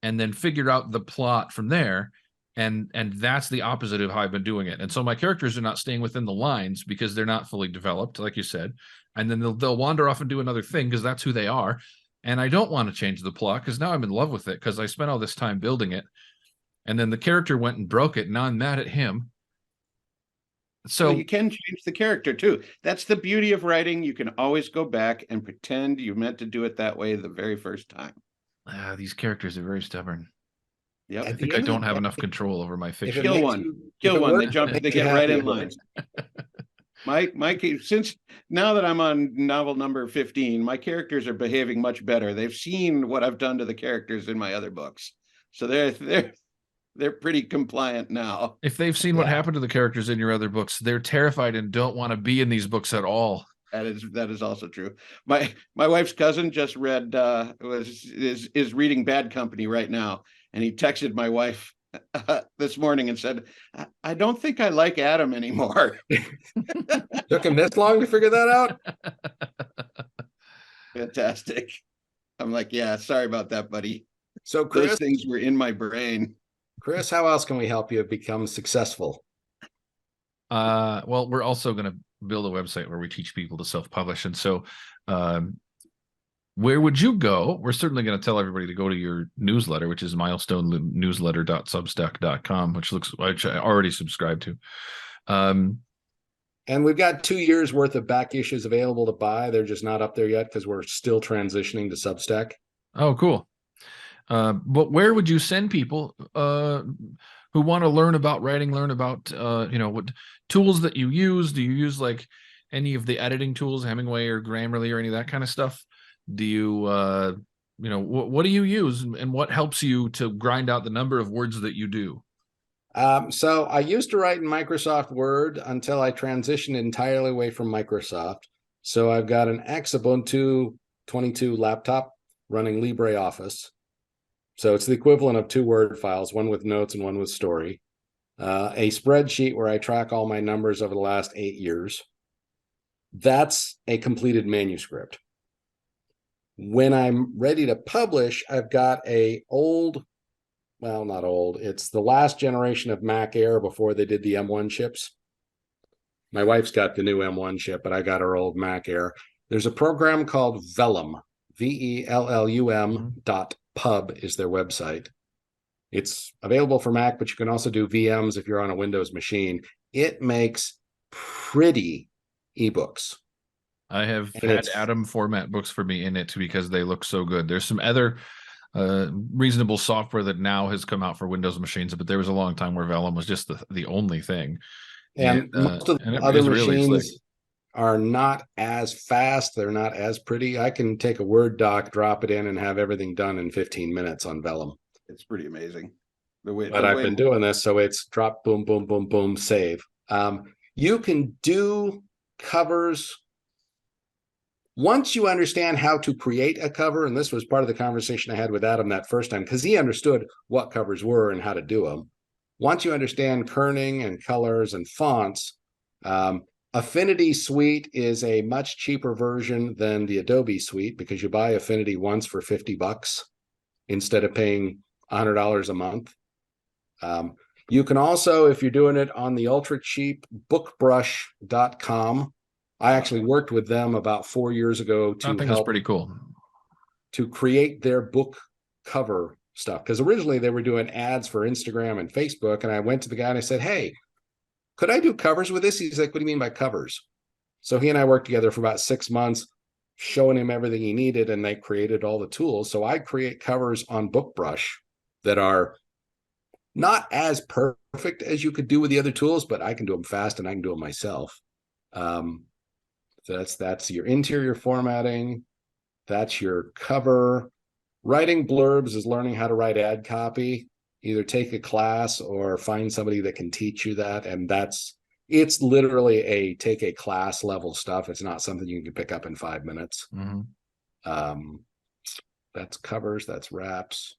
and then figure out the plot from there. And that's the opposite of how I've been doing it. And so my characters are not staying within the lines because they're not fully developed, like you said. And then they'll wander off and do another thing because that's who they are. And I don't want to change the plot because now I'm in love with it because I spent all this time building it. And then the character went and broke it. Now I'm mad at him. So you can change the character too. That's the beauty of writing. You can always go back and pretend you meant to do it that way the very first time. These characters are very stubborn. Yep. I think I don't have enough control over my fiction. Kill one. They get right in line. Since now that I'm on novel number 15, my characters are behaving much better. They've seen what I've done to the characters in my other books, so they're pretty compliant now. If they've seen what Yeah. happened to the characters in your other books, they're terrified and don't want to be in these books at all. That is also true. My wife's cousin just read is reading Bad Company right now, and he texted my wife this morning and said, "I don't think I like Adam anymore." Took him this long to figure that out? Fantastic. I'm like, yeah, sorry about that, buddy. So Those Chris, things were in my brain. Chris, how else can we help you become successful? Well, we're also going to build a website where we teach people to self-publish. And so where would you go? We're certainly going to tell everybody to go to your newsletter, which is milestonenewsletter.substack.com, which I already subscribe to. And we've got 2 years worth of back issues available to buy. They're just not up there yet because we're still transitioning to Substack. Oh, cool. But where would you send people who want to learn about writing, learn about, what tools that you use? Do you use like any of the editing tools, Hemingway or Grammarly or any of that kind of stuff? Do you, what do you use and what helps you to grind out the number of words that you do? So I used to write in Microsoft Word until I transitioned entirely away from Microsoft. So I've got an Ubuntu 22 laptop running LibreOffice. So it's the equivalent of 2 Word files, one with notes and one with story. A spreadsheet where I track all my numbers over the last 8 years. That's a completed manuscript. When I'm ready to publish, I've got not old, it's the last generation of Mac Air before they did the M1 chips. My wife's got the new M1 chip, but I got her old Mac Air. There's a program called Vellum, VELLUM.pub is their website. It's available for Mac, but you can also do VMs if you're on a Windows machine. It makes pretty ebooks. I have had Adam format books for me in it because they look so good. There's some other reasonable software that now has come out for Windows machines, but there was a long time where Vellum was just the only thing. And most of the other machines really are not as fast. They're not as pretty. I can take a Word doc, drop it in, and have everything done in 15 minutes on Vellum. It's pretty amazing. I've been doing this, so it's drop, boom, boom, boom, boom, save. You can do covers once you understand how to create a cover, and this was part of the conversation I had with Adam that first time, because he understood what covers were and how to do them. Once you understand kerning and colors and fonts, Affinity Suite is a much cheaper version than the Adobe Suite because you buy Affinity once for $50 instead of paying $100 a month. You can also, if you're doing it on the ultra cheap bookbrush.com, I actually worked with them about 4 years ago to think help it's pretty cool to create their book cover stuff. Because originally they were doing ads for Instagram and Facebook. And I went to the guy and I said, "Hey, could I do covers with this?" He's like, "What do you mean by covers?" So he and I worked together for about 6 months, showing him everything he needed, and they created all the tools. So I create covers on BookBrush that are not as perfect as you could do with the other tools, but I can do them fast and I can do them myself. So that's your interior formatting. That's your cover. Writing blurbs is learning how to write ad copy. Either take a class or find somebody that can teach you that. And it's literally take a class level stuff. It's not something you can pick up in 5 minutes. Mm-hmm. That's covers, that's wraps.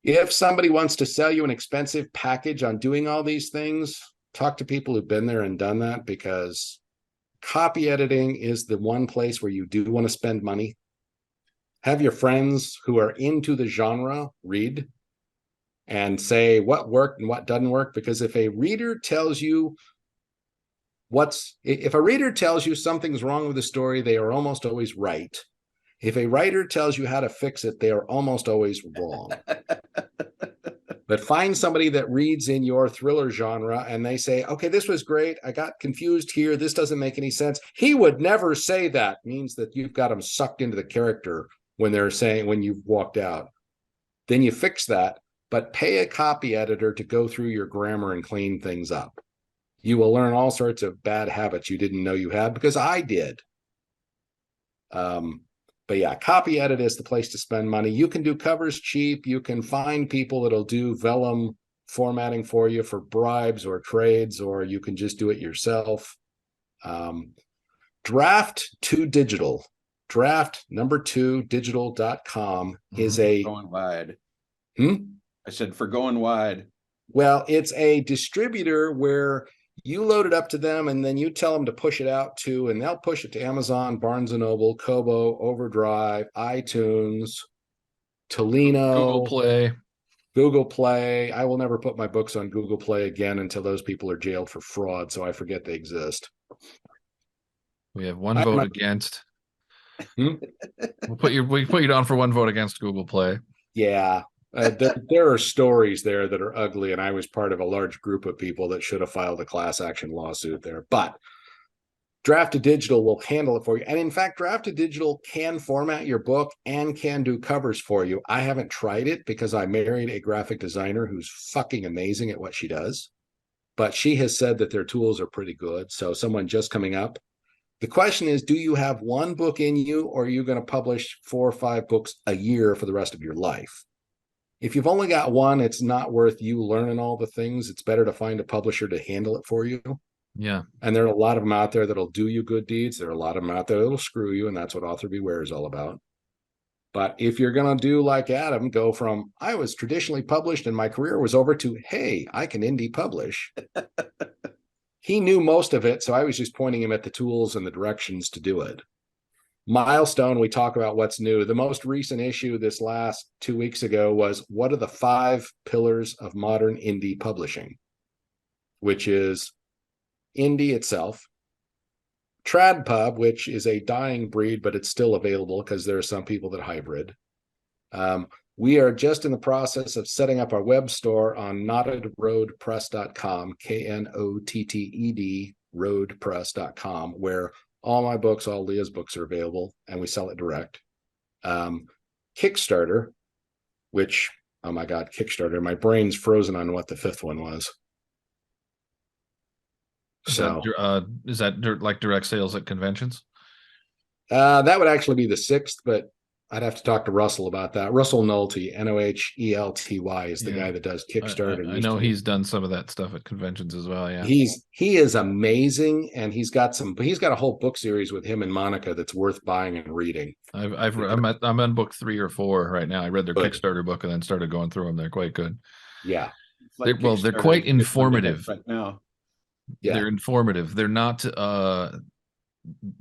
If somebody wants to sell you an expensive package on doing all these things, talk to people who've been there and done that, because copy editing is the one place where you do want to spend money. Have your friends who are into the genre read and say what worked and what doesn't work. Because if a reader tells you something's wrong with the story, they are almost always right. If a writer tells you how to fix it, they are almost always wrong. But find somebody that reads in your thriller genre and they say, "Okay, this was great. I got confused here. This doesn't make any sense. He would never say that." Means that you've got them sucked into the character when you've walked out. Then you fix that, but pay a copy editor to go through your grammar and clean things up. You will learn all sorts of bad habits you didn't know you had, because I did. But yeah, Copy Edit is the place to spend money. You can do covers cheap. You can find people that'll do vellum formatting for you for bribes or trades, or you can just do it yourself. Draft2Digital, draft2digital.com is a going wide. Hmm? I said for going wide. Well, it's a distributor where you load it up to them and then you tell them to push it out to, and they'll push it to Amazon, Barnes and Noble, Kobo, Overdrive, iTunes, Tolino, Google Play. Google Play. I will never put my books on Google Play again until those people are jailed for fraud, so I forget they exist. We have one vote against. We put you down for one vote against Google Play. Yeah. There are stories there that are ugly, and I was part of a large group of people that should have filed a class action lawsuit there. But Draft2Digital will handle it for you. And in fact, Draft2Digital can format your book and can do covers for you. I haven't tried it because I married a graphic designer who's fucking amazing at what she does. But she has said that their tools are pretty good. So someone just coming up. The question is, do you have one book in you, or are you going to publish 4 or 5 books a year for the rest of your life? If you've only got one, it's not worth you learning all the things. It's better to find a publisher to handle it for you. Yeah. And there are a lot of them out there that'll do you good deeds. There are a lot of them out there that'll screw you, and that's what Author Beware is all about. But if you're going to do like Adam, go from, I was traditionally published and my career was over, to, hey, I can indie publish. He knew most of it, so I was just pointing him at the tools and the directions to do it. Milestone, we talk about what's new. The most recent issue this last 2 weeks ago was, what are the 5 pillars of modern indie publishing? Which is indie itself, TradPub, which is a dying breed, but it's still available because there are some people that hybrid. We are just in the process of setting up our web store on knottedroadpress.com, KNOTTED roadpress.com, where all my books, all Leah's books are available, and we sell it direct. Kickstarter, which, oh my God, Kickstarter, my brain's frozen on what the 5th one was. Is that like direct sales at conventions? That would actually be the 6th, but I'd have to talk to Russell about that. Russell Nohelty, Nohelty, is the guy that does Kickstarter. I know he's done some of that stuff at conventions as well. Yeah, he is amazing, and he's got a whole book series with him and Monica that's worth buying and reading. I'm on book 3 or 4 right now. I read their Kickstarter book and then started going through them. They're quite good. Yeah, Like they're quite informative right now. Yeah. They're informative. They're not.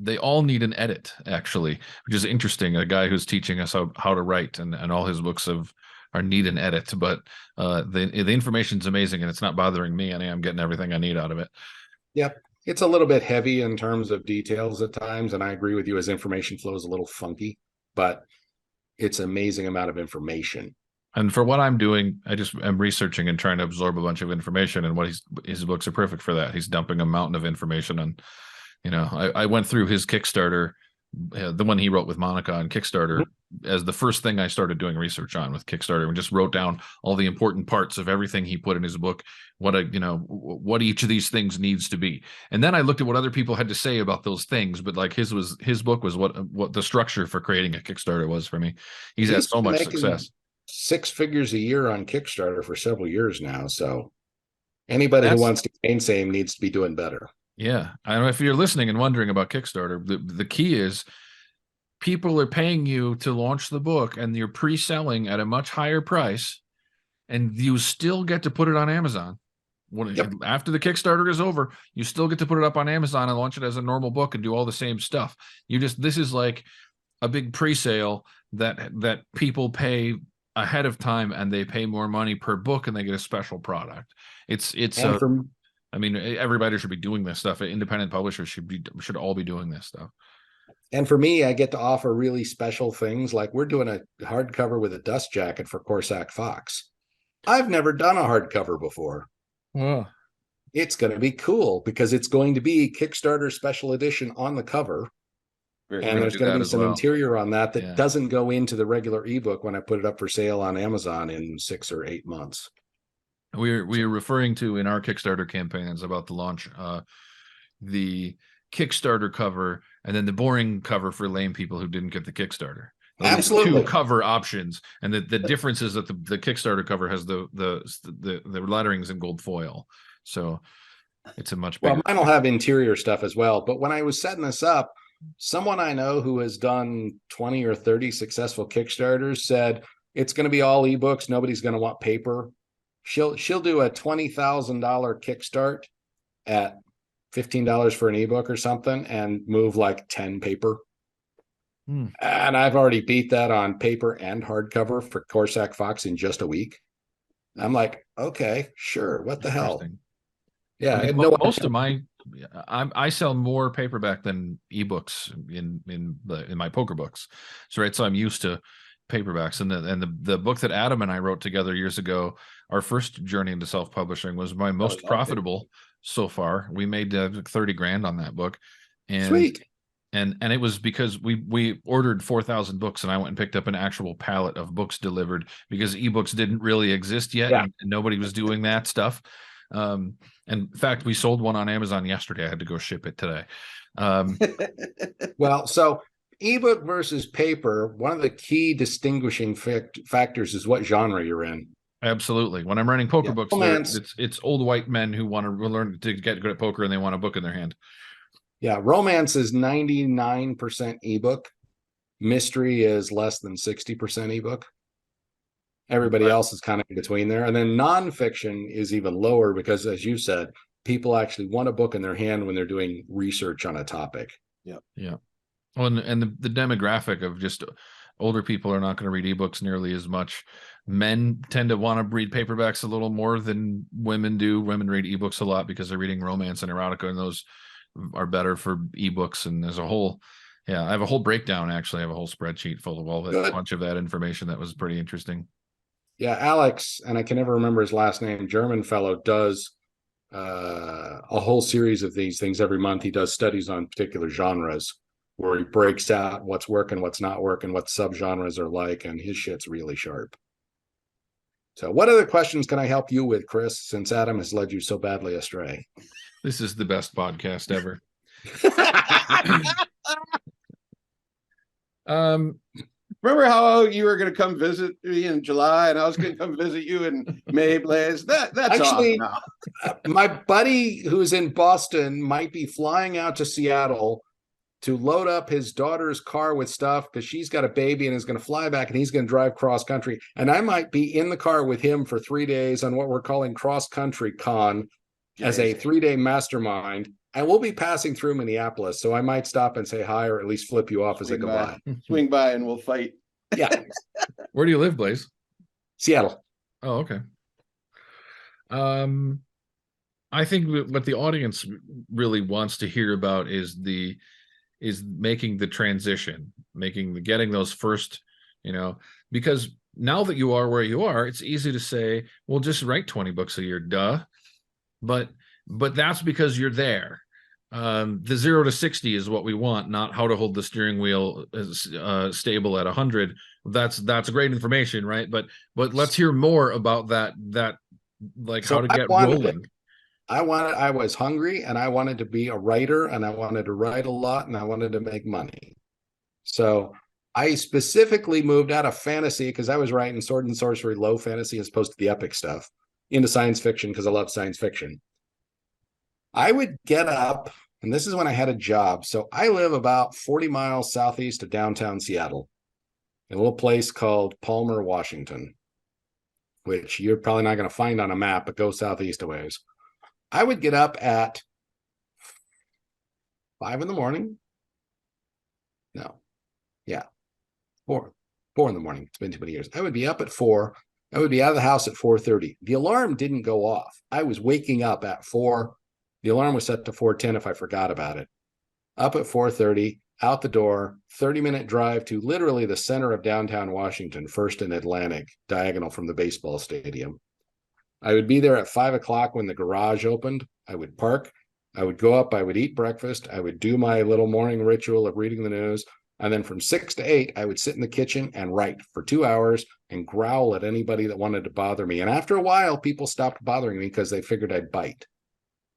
They all need an edit, actually, which is interesting. A guy who's teaching us how to write, and all his books need an edit, but the information's amazing, and it's not bothering me. I'm getting everything I need out of it. Yep. It's a little bit heavy in terms of details at times, and I agree with you, as information flow is a little funky, but it's an amazing amount of information. And for what I'm doing, I just am researching and trying to absorb a bunch of information, and his books are perfect for that. He's dumping a mountain of information on. I went through his Kickstarter, the one he wrote with Monica on Kickstarter, as the first thing I started doing research on with Kickstarter, and just wrote down all the important parts of everything he put in his book, what each of these things needs to be. And then I looked at what other people had to say about those things, but like his book was what the structure for creating a Kickstarter was for me. He's had so much success. 6 figures a year on Kickstarter for several years now. So anybody who wants to gain same needs to be doing better. Yeah. I don't know if you're listening and wondering about Kickstarter, the key is people are paying you to launch the book, and you're pre-selling at a much higher price, and you still get to put it on Amazon. After the Kickstarter is over, you still get to put it up on Amazon and launch it as a normal book and do all the same stuff. This is like a big pre-sale that people pay ahead of time, and they pay more money per book, and they get a special product. Everybody should be doing this stuff. Independent publishers should all be doing this stuff. And for me, I get to offer really special things. Like, we're doing a hardcover with a dust jacket for Corsac Fox. I've never done a hardcover before. Wow. It's going to be cool because it's going to be Kickstarter special edition on the cover. And there's going to be some interior on that doesn't go into the regular ebook when I put it up for sale on Amazon in 6 or 8 months. we're referring to in our Kickstarter campaigns about the launch, the Kickstarter cover and then the boring cover for lame people who didn't get the Kickstarter. Those are Absolutely. two cover options, and the difference is that the Kickstarter cover has the letterings in gold foil, so it's a much bigger. Well, mine will have interior stuff as well. But when I was setting this up, someone I know who has done 20 or 30 successful Kickstarters said it's going to be all ebooks. Nobody's going to want paper. She'll do a $20,000 kickstart at $15 for an ebook or something and move like 10 paper. And I've already beat that on paper and hardcover for Corsac Fox in just a week. I'm like, okay, sure. What the hell? Yeah. I mean, most of my, I sell more paperback than ebooks in my poker books. So I'm used to paperbacks, and the book that Adam and I wrote together years ago, our first journey into self-publishing, was my most profitable so far. We made 30 grand on that book, and sweet. And it was because we ordered 4,000 books, and I went and picked up an actual pallet of books delivered because ebooks didn't really exist yet, and nobody was doing that stuff. And in fact, we sold one on Amazon yesterday. I had to go ship it today. Well, so ebook versus paper, one of the key distinguishing factors is what genre you're in. Absolutely. When I'm running poker books, it's old white men who want to learn to get good at poker, and they want a book in their hand. Yeah, romance is 99% ebook. Mystery is less than 60% ebook. Everybody else is kind of in between there. And then nonfiction is even lower because, as you said, people actually want a book in their hand when they're doing research on a topic. Yeah. Well, and the demographic of just older people are not going to read ebooks nearly as much. Men tend to want to read paperbacks a little more than women do. Women read ebooks a lot because they're reading romance and erotica, and those are better for ebooks. And as a whole, I have a whole breakdown. Actually, I have a whole spreadsheet full of all that, a bunch of that information. That was pretty interesting. Yeah, Alex, and I can never remember his last name, German fellow, does a whole series of these things every month. He does studies on particular genres where he breaks out what's working, what's not working, what subgenres are like, and his shit's really sharp. So what other questions can I help you with, Chris, since Adam has led you so badly astray? This is the best podcast ever. Remember how you were going to come visit me in July, and I was going to come visit you in May, Blaze? That's actually off now. My buddy who's in Boston might be flying out to Seattle to load up his daughter's car with stuff because she's got a baby and is going to fly back, and he's going to drive cross country. And I might be in the car with him for 3 days on what we're calling cross country con as a 3-day mastermind. And we'll be passing through Minneapolis, so I might stop and say hi, or at least flip you off as I go by. Swing by and we'll fight. Yeah. Where do you live, Blaze? Seattle. Oh, okay. I think what the audience really wants to hear about is making the transition, getting those first, because now that you are where you are, it's easy to say, well, just write 20 books a year, duh. But that's because you're there. The 0 to 60 is what we want, not how to hold the steering wheel stable at 100. That's great information, right? But let's hear more about that like how to get rolling. I was hungry, and I wanted to be a writer, and I wanted to write a lot, and I wanted to make money. So I specifically moved out of fantasy because I was writing sword and sorcery, low fantasy, as opposed to the epic stuff, into science fiction because I love science fiction. I would get up, and this is when I had a job. So I live about 40 miles southeast of downtown Seattle, in a little place called Palmer, Washington, which you're probably not going to find on a map, but go southeast a ways. I would get up at 5 in the morning. No. Yeah. 4 in the morning. It's been too many years. I would be up at 4. I would be out of the house at 4:30. The alarm didn't go off. I was waking up at 4. The alarm was set to 4:10 if I forgot about it. Up at 4:30, out the door, 30-minute drive to literally the center of downtown Washington, First and Atlantic, diagonal from the baseball stadium. I would be there at 5 o'clock when the garage opened. I would park. I would go up. I would eat breakfast. I would do my little morning ritual of reading the news. And then from 6 to 8, I would sit in the kitchen and write for 2 hours and growl at anybody that wanted to bother me. And after a while, people stopped bothering me because they figured I'd bite.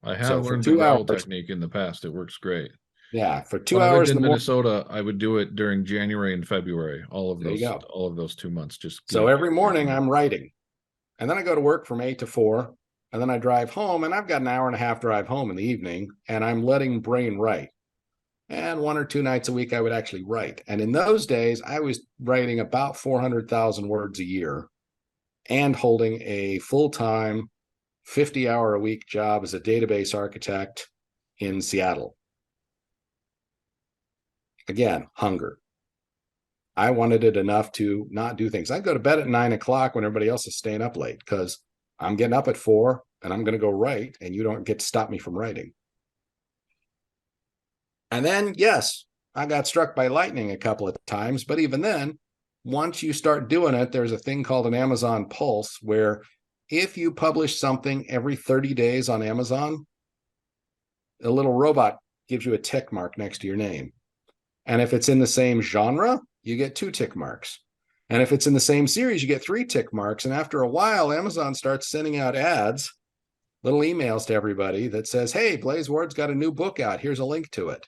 I have So for learned the 2 growl hours, technique in the past. It works great. yeah, for 2 When I hours lived in in the morning. Minnesota, I would do it during January and February. There you go. All of those 2 months. Just So every morning I'm writing. And then I go to work from 8 to 4. And then I drive home, and I've got an hour and a half drive home in the evening, and I'm letting brain write. And 1 or 2 nights a week, I would actually write. And in those days, I was writing about 400,000 words a year and holding a full-time 50-hour-a-week job as a database architect in Seattle. Again, hunger. I wanted it enough to not do things. I go to bed at 9 o'clock when everybody else is staying up late because I'm getting up at 4 and I'm going to go write, and you don't get to stop me from writing. And then, yes, I got struck by lightning a couple of times, but even then, once you start doing it, there's a thing called an Amazon Pulse, where if you publish something every 30 days on Amazon, a little robot gives you a tick mark next to your name. And if it's in the same genre, you get 2 tick marks. And if it's in the same series, you get 3 tick marks. And after a while, Amazon starts sending out ads, little emails to everybody that says, hey, Blaze Ward's got a new book out. Here's a link to it.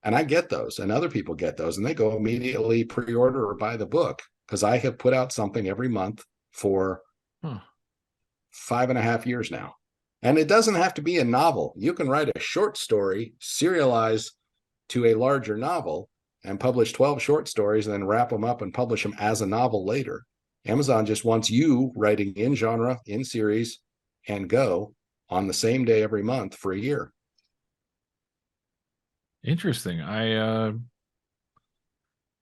And I get those, and other people get those, and they go immediately pre-order or buy the book because I have put out something every month for 5.5 years now. And it doesn't have to be a novel. You can write a short story, serialize to a larger novel, and publish 12 short stories and then wrap them up and publish them as a novel later. Amazon just wants you writing in genre, in series, and go on the same day every month for a year. Interesting.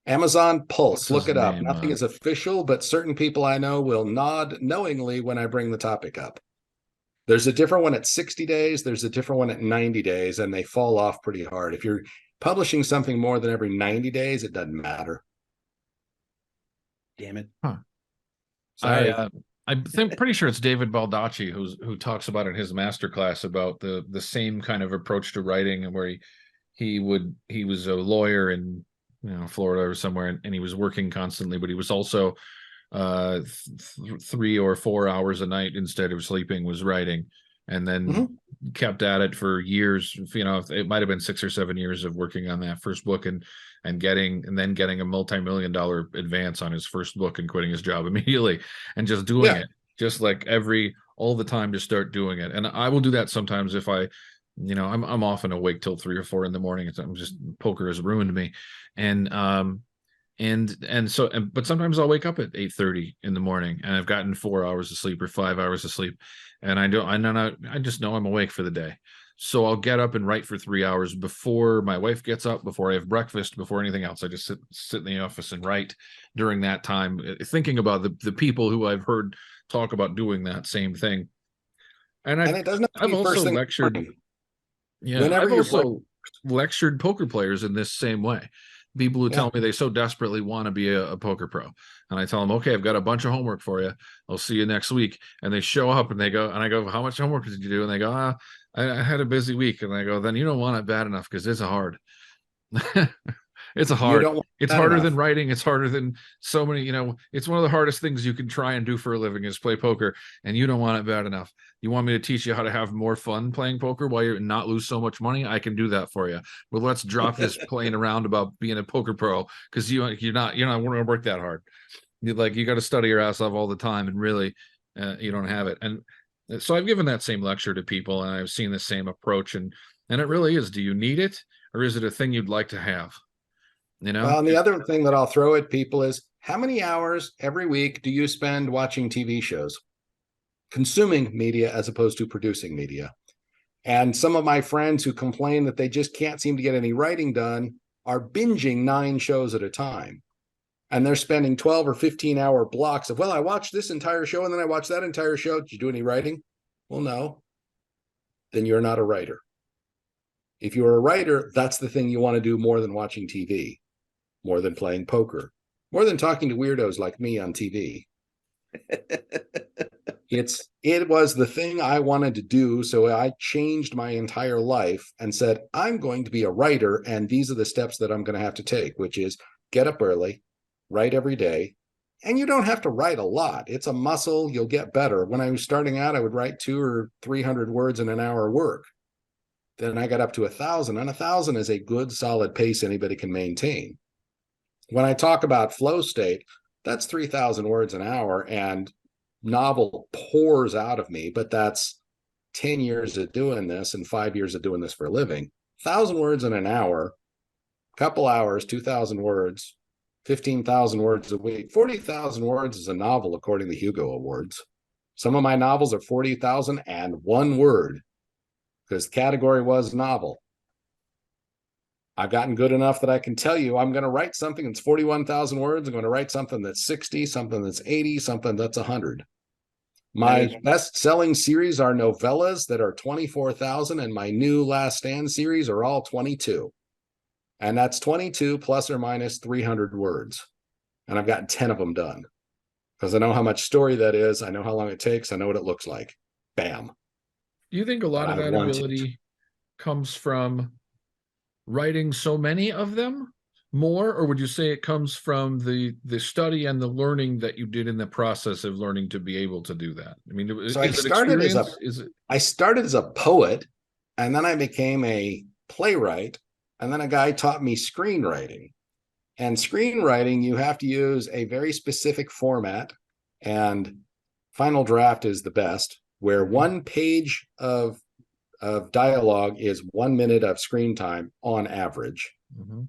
Amazon Pulse, What's look his it up. name? Nothing is official, but certain people I know will nod knowingly when I bring the topic up. There's a different one at 60 days. There's a different one at 90 days, and they fall off pretty hard. If you're publishing something more than every 90 days, it doesn't matter. Damn it. Sorry. I think pretty sure it's David Baldacci who talks about in his masterclass about the same kind of approach to writing, and where he was a lawyer in Florida or somewhere, and he was working constantly, but he was also 3 or 4 hours a night instead of sleeping was writing, and then kept at it for years. It might have been 6 or 7 years of working on that first book and getting a multi-million-dollar advance on his first book and quitting his job immediately and just doing it, just like all the time, to start doing it. And I will do that sometimes if I'm often awake till 3 or 4 in the morning. I'm just, poker has ruined me. But sometimes I'll wake up at 8:30 in the morning and I've gotten 4 hours of sleep or 5 hours of sleep. And I just know I'm awake for the day. So I'll get up and write for 3 hours before my wife gets up, before I have breakfast, before anything else. I just sit in the office and write during that time, thinking about the people who I've heard talk about doing that same thing. And it doesn't have to be I've also first thing lectured. morning. Yeah, Whenever I've you're also lectured poker players in this same way. People who tell me they so desperately want to be a poker pro. And I tell them, okay, I've got a bunch of homework for you. I'll see you next week. And they show up and I go, how much homework did you do? And they go, I had a busy week. And I go, then you don't want it bad enough, because it's hard. It's harder than writing. It's harder than so many, it's one of the hardest things you can try and do for a living is play poker, and you don't want it bad enough. You want me to teach you how to have more fun playing poker while you're not lose so much money? I can do that for you. But let's drop this playing around about being a poker pro, because you're not going to work that hard. You got to study your ass off all the time, and really you don't have it. And so I've given that same lecture to people, and I've seen the same approach, and it really is, do you need it, or is it a thing you'd like to have? Well, and the other thing that I'll throw at people is, how many hours every week do you spend watching TV shows, consuming media as opposed to producing media? And some of my friends who complain that they just can't seem to get any writing done are binging 9 shows at a time. And they're spending 12 or 15-hour blocks of, well, I watched this entire show and then I watched that entire show. Did you do any writing? Well, no. Then you're not a writer. If you're a writer, that's the thing you want to do more than watching TV. More than playing poker, more than talking to weirdos like me on TV. It was the thing I wanted to do. So I changed my entire life and said, I'm going to be a writer. And these are the steps that I'm going to have to take, which is get up early, write every day. And you don't have to write a lot. It's a muscle. You'll get better. When I was starting out, I would write 200 or 300 words in an hour work. Then I got up to 1,000, and 1,000 is a good solid pace anybody can maintain. When I talk about flow state, that's 3,000 words an hour, and novel pours out of me, but that's 10 years of doing this and 5 years of doing this for a living. 1,000 words in an hour, couple hours, 2,000 words, 15,000 words a week. 40,000 words is a novel according to Hugo Awards. Some of my novels are 40,001 word because the category was novel. I've gotten good enough that I can tell you I'm going to write something that's 41,000 words. I'm going to write something that's 60, something that's 80, something that's 100. My best-selling series are novellas that are 24,000, and my new Last Stand series are all 22. And that's 22 plus or minus 300 words. And I've gotten 10 of them done because I know how much story that is. I know how long it takes. I know what it looks like. Bam. Do you think a lot of I that want ability comes from writing so many of them more, or would you say it comes from the study and the learning that you did in the process of learning to be able to do that? I mean, So is it experience? I started as a poet, and then I became a playwright, and then a guy taught me screenwriting. And screenwriting, you have to use a very specific format, and Final Draft is the best, where one page of dialogue is 1 minute of screen time on average. Mm-hmm.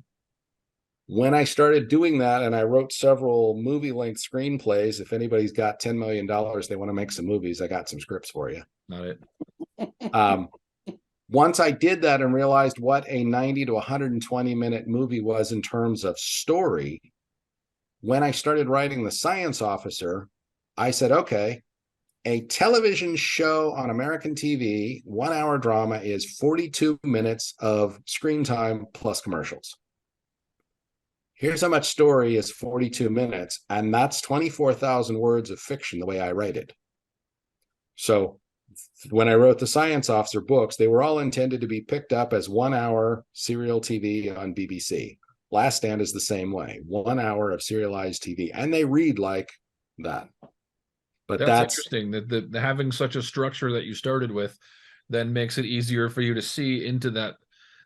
When I started doing that, and I wrote several movie-length screenplays, if anybody's got $10 million, they want to make some movies, I got some scripts for you. Not it. Once I did that and realized what a 90 to 120 minute movie was in terms of story, when I started writing The Science Officer, I said, okay, a television show on American TV, 1 hour drama is 42 minutes of screen time plus commercials. Here's how much story is 42 minutes, and that's 24,000 words of fiction the way I write it. So when I wrote the Science Officer books, they were all intended to be picked up as 1 hour serial TV on BBC. Last Stand is the same way, 1 hour of serialized TV, and they read like that. But that's interesting that the having such a structure that you started with then makes it easier for you to see into that.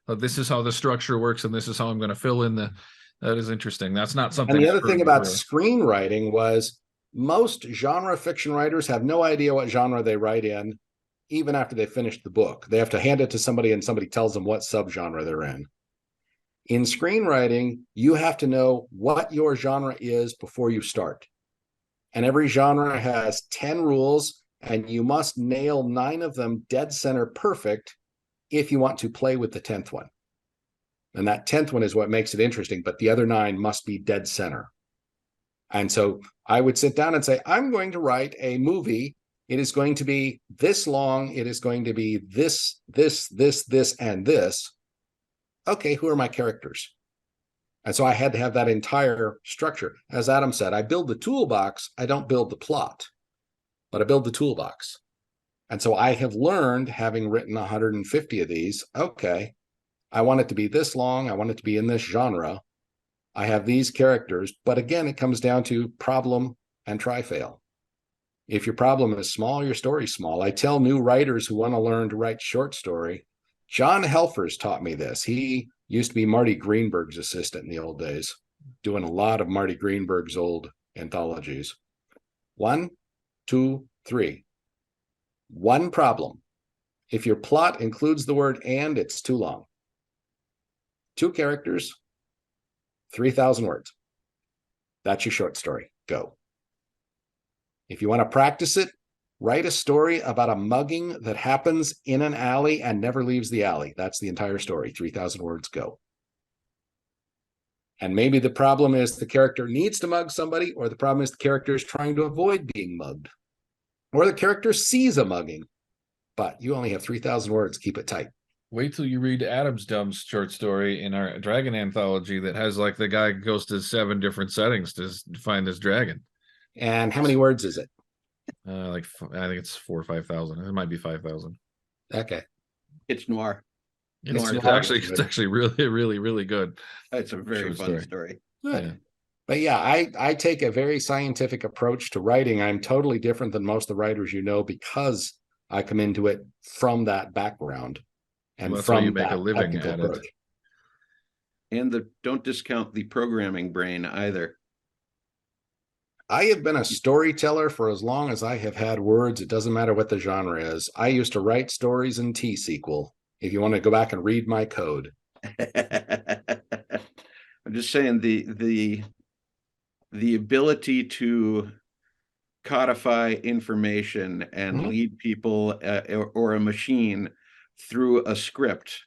This is how the structure works, and this is how I'm going to fill in the. That is interesting. That's not something. And the other thing about screenwriting was most genre fiction writers have no idea what genre they write in, even after they finish the book. They have to hand it to somebody, and somebody tells them what subgenre they're in. In screenwriting, you have to know what your genre is before you start. And every genre has 10 rules, and you must nail 9 of them dead center perfect if you want to play with the 10th one. And that 10th one is what makes it interesting, but the other 9 must be dead center. And so I would sit down and say, I'm going to write a movie. It is going to be this long. It is going to be this, and this. Okay, who are my characters? And so I had to have that entire structure. As Adam said, I build the toolbox. I don't build the plot, but I build the toolbox. And so I have learned, having written 150 of these, okay, I want it to be this long. I want it to be in this genre. I have these characters. But again, it comes down to problem and try fail. If your problem is small, your story's small. I tell new writers who want to learn to write short story, John Helfers taught me this. He used to be Marty Greenberg's assistant in the old days, doing a lot of Marty Greenberg's old anthologies. 1, 2, 3. One problem. If your plot includes the word "and," it's too long. 2 characters, 3,000 words. That's your short story. Go. If you want to practice it, write a story about a mugging that happens in an alley and never leaves the alley. That's the entire story. 3,000 words. Go. And maybe the problem is the character needs to mug somebody, or the problem is the character is trying to avoid being mugged, or the character sees a mugging, but you only have 3,000 words. Keep it tight. Wait till you read Adam's dumb short story in our dragon anthology that has like the guy goes to 7 different settings to find this dragon. And how many words is it? I think it's 4 or 5,000. It might be 5,000. Okay. It's noir. It's, Noir. it's actually really, really, really good. It's a very Short fun story. story. Good. Yeah. But yeah, I take a very scientific approach to writing. I'm totally different than most of the writers you know because I come into it from that background and Well, that's how you from make a that living technical at it. approach. And don't discount the programming brain either. I have been a storyteller for as long as I have had words. It doesn't matter what the genre is. I used to write stories in T-SQL. If you want to go back and read my code. I'm just saying the ability to codify information and Mhm. lead people or a machine through a script,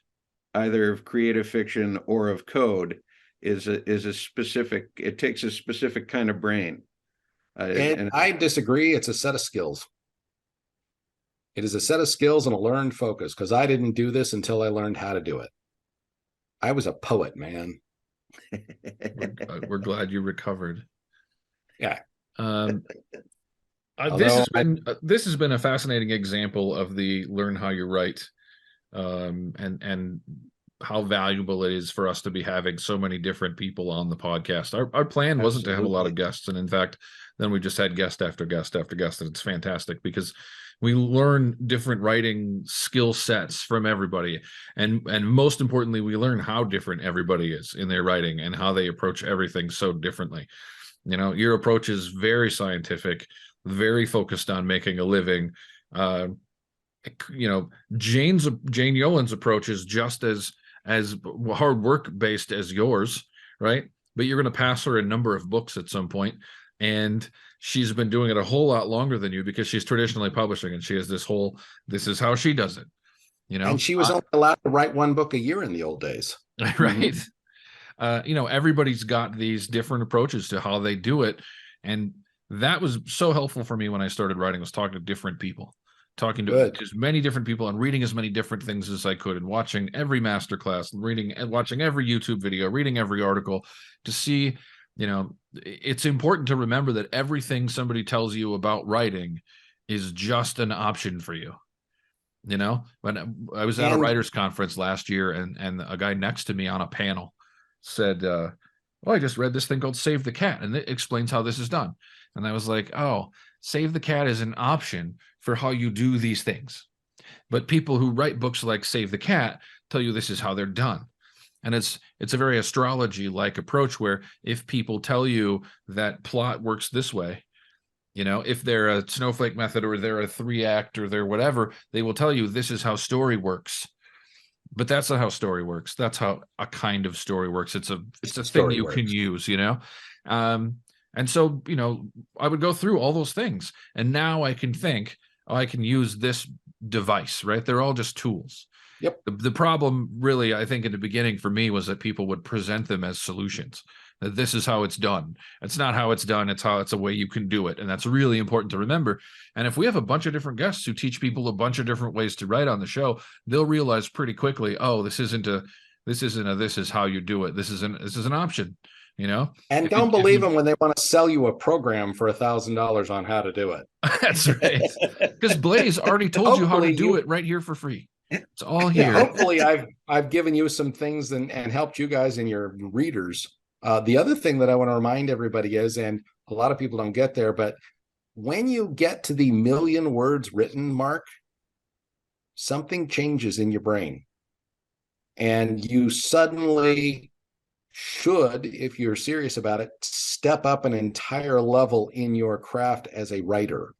either of creative fiction or of code, is a specific. It takes a specific kind of brain. And I disagree. It's a set of skills. It is a set of skills and a learned focus because I didn't do this until I learned how to do it. I was a poet, man. We're glad you recovered. Yeah. This has been a fascinating example of the learn how you write, and how valuable it is for us to be having so many different people on the podcast. Our plan wasn't to have a lot of guests, and in fact, then we just had guest after guest after guest, and it's fantastic because we learn different writing skill sets from everybody, and most importantly, we learn how different everybody is in their writing and how they approach everything so differently. You know, your approach is very scientific, very focused on making a living. You know, Jane Yolen's approach is just as hard work based as yours, right? But you're going to pass her a number of books at some point, and she's been doing it a whole lot longer than you because she's traditionally publishing, and she has this is how she does it, you know. And she was only allowed to write one book a year in the old days. Right. You know, everybody's got these different approaches to how they do it, and that was so helpful for me when I started writing, was talking to different people, talking to as many different people and reading as many different things as I could, and watching every masterclass, reading and watching every YouTube video, reading every article to see, you know, it's important to remember that everything somebody tells you about writing is just an option for you. You know, when I was at a writers conference last year, and a guy next to me on a panel said, well, I just read this thing called Save the Cat, and it explains how this is done. And I was like, oh, Save the Cat is an option for how you do these things. But people who write books like Save the Cat tell you this is how they're done. And it's a very astrology-like approach where if people tell you that plot works this way, you know, if they're a snowflake method or they're a 3-act or they're whatever, they will tell you this is how story works. But that's not how story works. That's how a kind of story works. It's a thing you can use, you know. And so, you know, I would go through all those things, and now I can think, oh, I can use this device, right? They're all just tools. Yep. The problem really, I think in the beginning for me, was that people would present them as solutions. That this is how it's done. It's not how it's done. It's a way you can do it. And that's really important to remember. And if we have a bunch of different guests who teach people a bunch of different ways to write on the show, they'll realize pretty quickly, oh, this is how you do it. This is an option, you know? And don't believe them when they want to sell you a program for $1,000 on how to do it. That's right. Because Blaze already told you how to do it right here for free. It's all here. Yeah, hopefully I've given you some things and helped you guys and your readers. The other thing that I want to remind everybody is, and a lot of people don't get there, but when you get to the 1,000,000 words written mark, something changes in your brain. And you suddenly should, if you're serious about it, step up an entire level in your craft as a writer.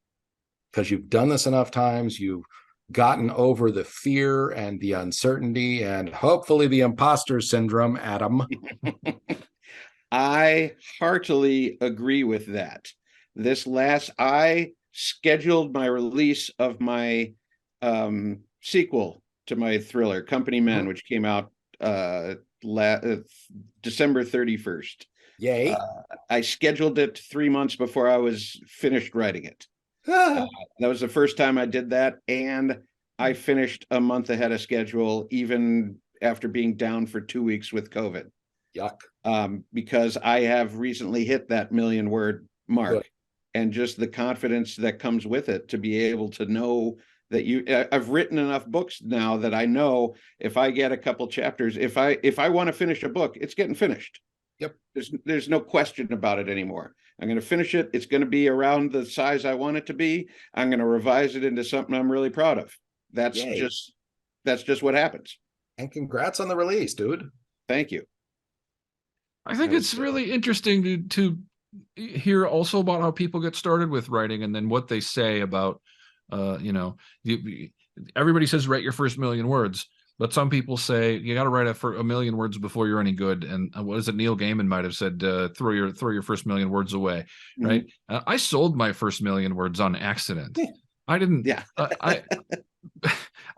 Because you've done this enough times, you've gotten over the fear and the uncertainty and hopefully the imposter syndrome, Adam. I heartily agree with that. I scheduled my release of my sequel to my thriller, Company Men, which came out December 31st. Yay. I scheduled it 3 months before I was finished writing it. That was the first time I did that, and I finished a month ahead of schedule, even after being down for 2 weeks with COVID. Yuck. Because I have recently hit that 1,000,000 word mark. and just the confidence that comes with it to be able to know that I've written enough books now that I know if I get a couple chapters, if I want to finish a book, it's getting finished. Yep. There's no question about it anymore. I'm going to finish it. It's going to be around the size I want it to be. I'm going to revise it into something I'm really proud of. That's Yay. just what happens. And congrats on the release, dude. Thank you. I think it's really interesting to hear also about how people get started with writing and then what they say about, everybody says write your first million words, but some people say you got to write for a million words before you're any good. And what is it? Neil Gaiman might have said, throw your first million words away. Mm-hmm. Right. I sold my first million words on accident. I didn't. Yeah.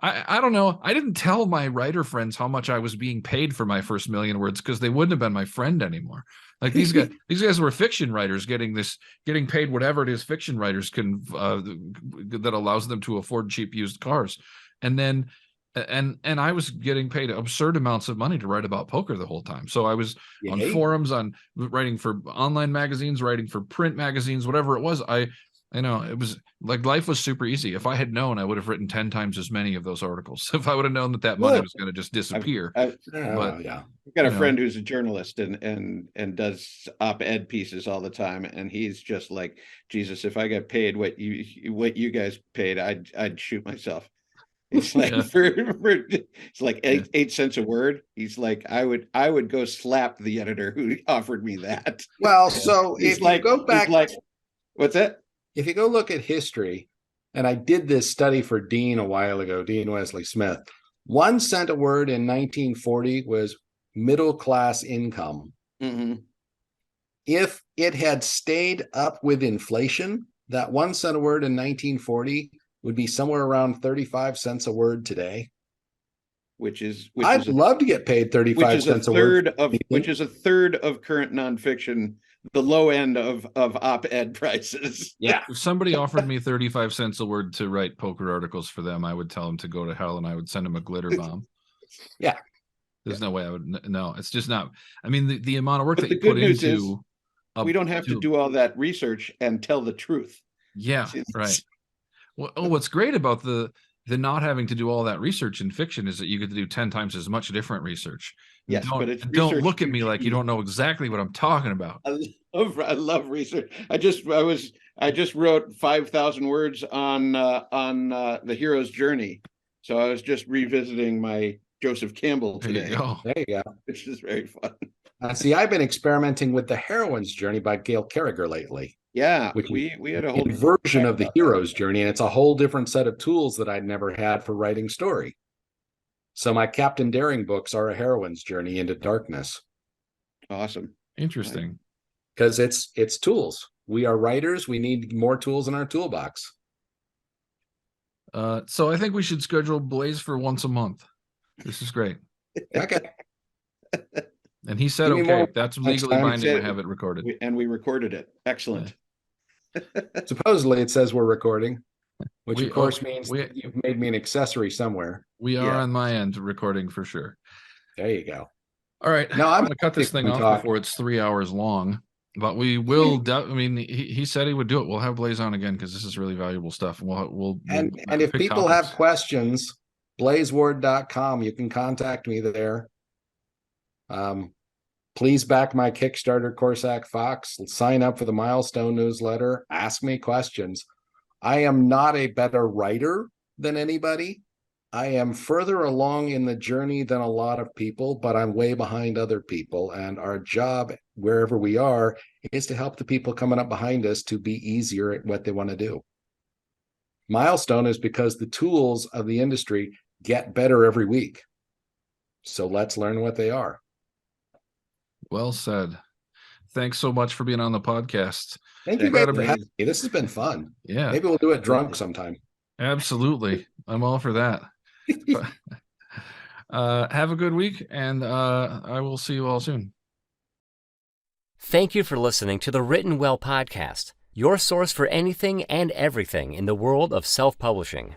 I don't know. I didn't tell my writer friends how much I was being paid for my first million words because they wouldn't have been my friend anymore. Like these guys were fiction writers getting paid whatever it is fiction writers can that allows them to afford cheap used cars. And then and I was getting paid absurd amounts of money to write about poker the whole time. So I was on forums, on writing for online magazines, writing for print magazines, whatever it was. It was like life was super easy. If I had known, I would have written 10 times as many of those articles. If I would have known that money was going to just disappear. I've got a friend who's a journalist and does op-ed pieces all the time, and he's just like, Jesus, if I got paid what you guys paid, I'd shoot myself. It's like it's like 8 cents a word. He's like, I would go slap the editor who offered me that. Well, so if you go back, what's that? If you go look at history, and I did this study for Dean a while ago, Dean Wesley Smith, 1 cent a word in 1940 was middle class income. Mm-hmm. If it had stayed up with inflation, that 1 cent a word in 1940 would be somewhere around 35 cents a word today. I'd love to get paid 35 cents a word. Which is a third of current nonfiction, the low end of op-ed prices. Yeah. If somebody offered me 35 cents a word to write poker articles for them, I would tell them to go to hell and I would send them a glitter bomb. Yeah. There's no way I would. No, it's just not. I mean, the amount of work But that you put into. We don't have to do all that research and tell the truth. Yeah, right. Well, what's great about the not having to do all that research in fiction is that you get to do 10 times as much different research. Yes, but it's don't look at me like you don't know exactly what I'm talking about. I love research. I just wrote 5,000 words on the hero's journey. So I was just revisiting my Joseph Campbell today. There you go. Which is very fun. See, I've been experimenting with the heroine's journey by Gail Carriger lately. Yeah, which we had a whole version of the hero's journey, and it's a whole different set of tools that I'd never had for writing story. So my Captain Daring books are a heroine's journey into darkness. Awesome. Interesting. Because it's tools. We are writers. We need more tools in our toolbox. So I think we should schedule Blaze for once a month. This is great. Okay. And he said, okay, that's legally binding to have it recorded. We recorded it. Excellent. Supposedly it says we're recording, which of course means that you've made me an accessory somewhere. We are on my end recording for sure. There you go. All right. Now I'm going to cut this thing off before it's 3 hours long, but we will. He said he would do it. We'll have Blaze on again because this is really valuable stuff. We'll if people have questions, blazeward.com, you can contact me there. Please back my Kickstarter, Corsac Fox. Sign up for the Milestone newsletter. Ask me questions. I am not a better writer than anybody. I am further along in the journey than a lot of people, but I'm way behind other people. And our job, wherever we are, is to help the people coming up behind us to be easier at what they want to do. Milestone is because the tools of the industry get better every week. So let's learn what they are. Well said. Thanks so much for being on the podcast. Thank you guys for having me. This has been fun. Yeah. Maybe we'll do it drunk sometime. Absolutely. I'm all for that. Have a good week, and I will see you all soon. Thank you for listening to the Written Well podcast, your source for anything and everything in the world of self-publishing.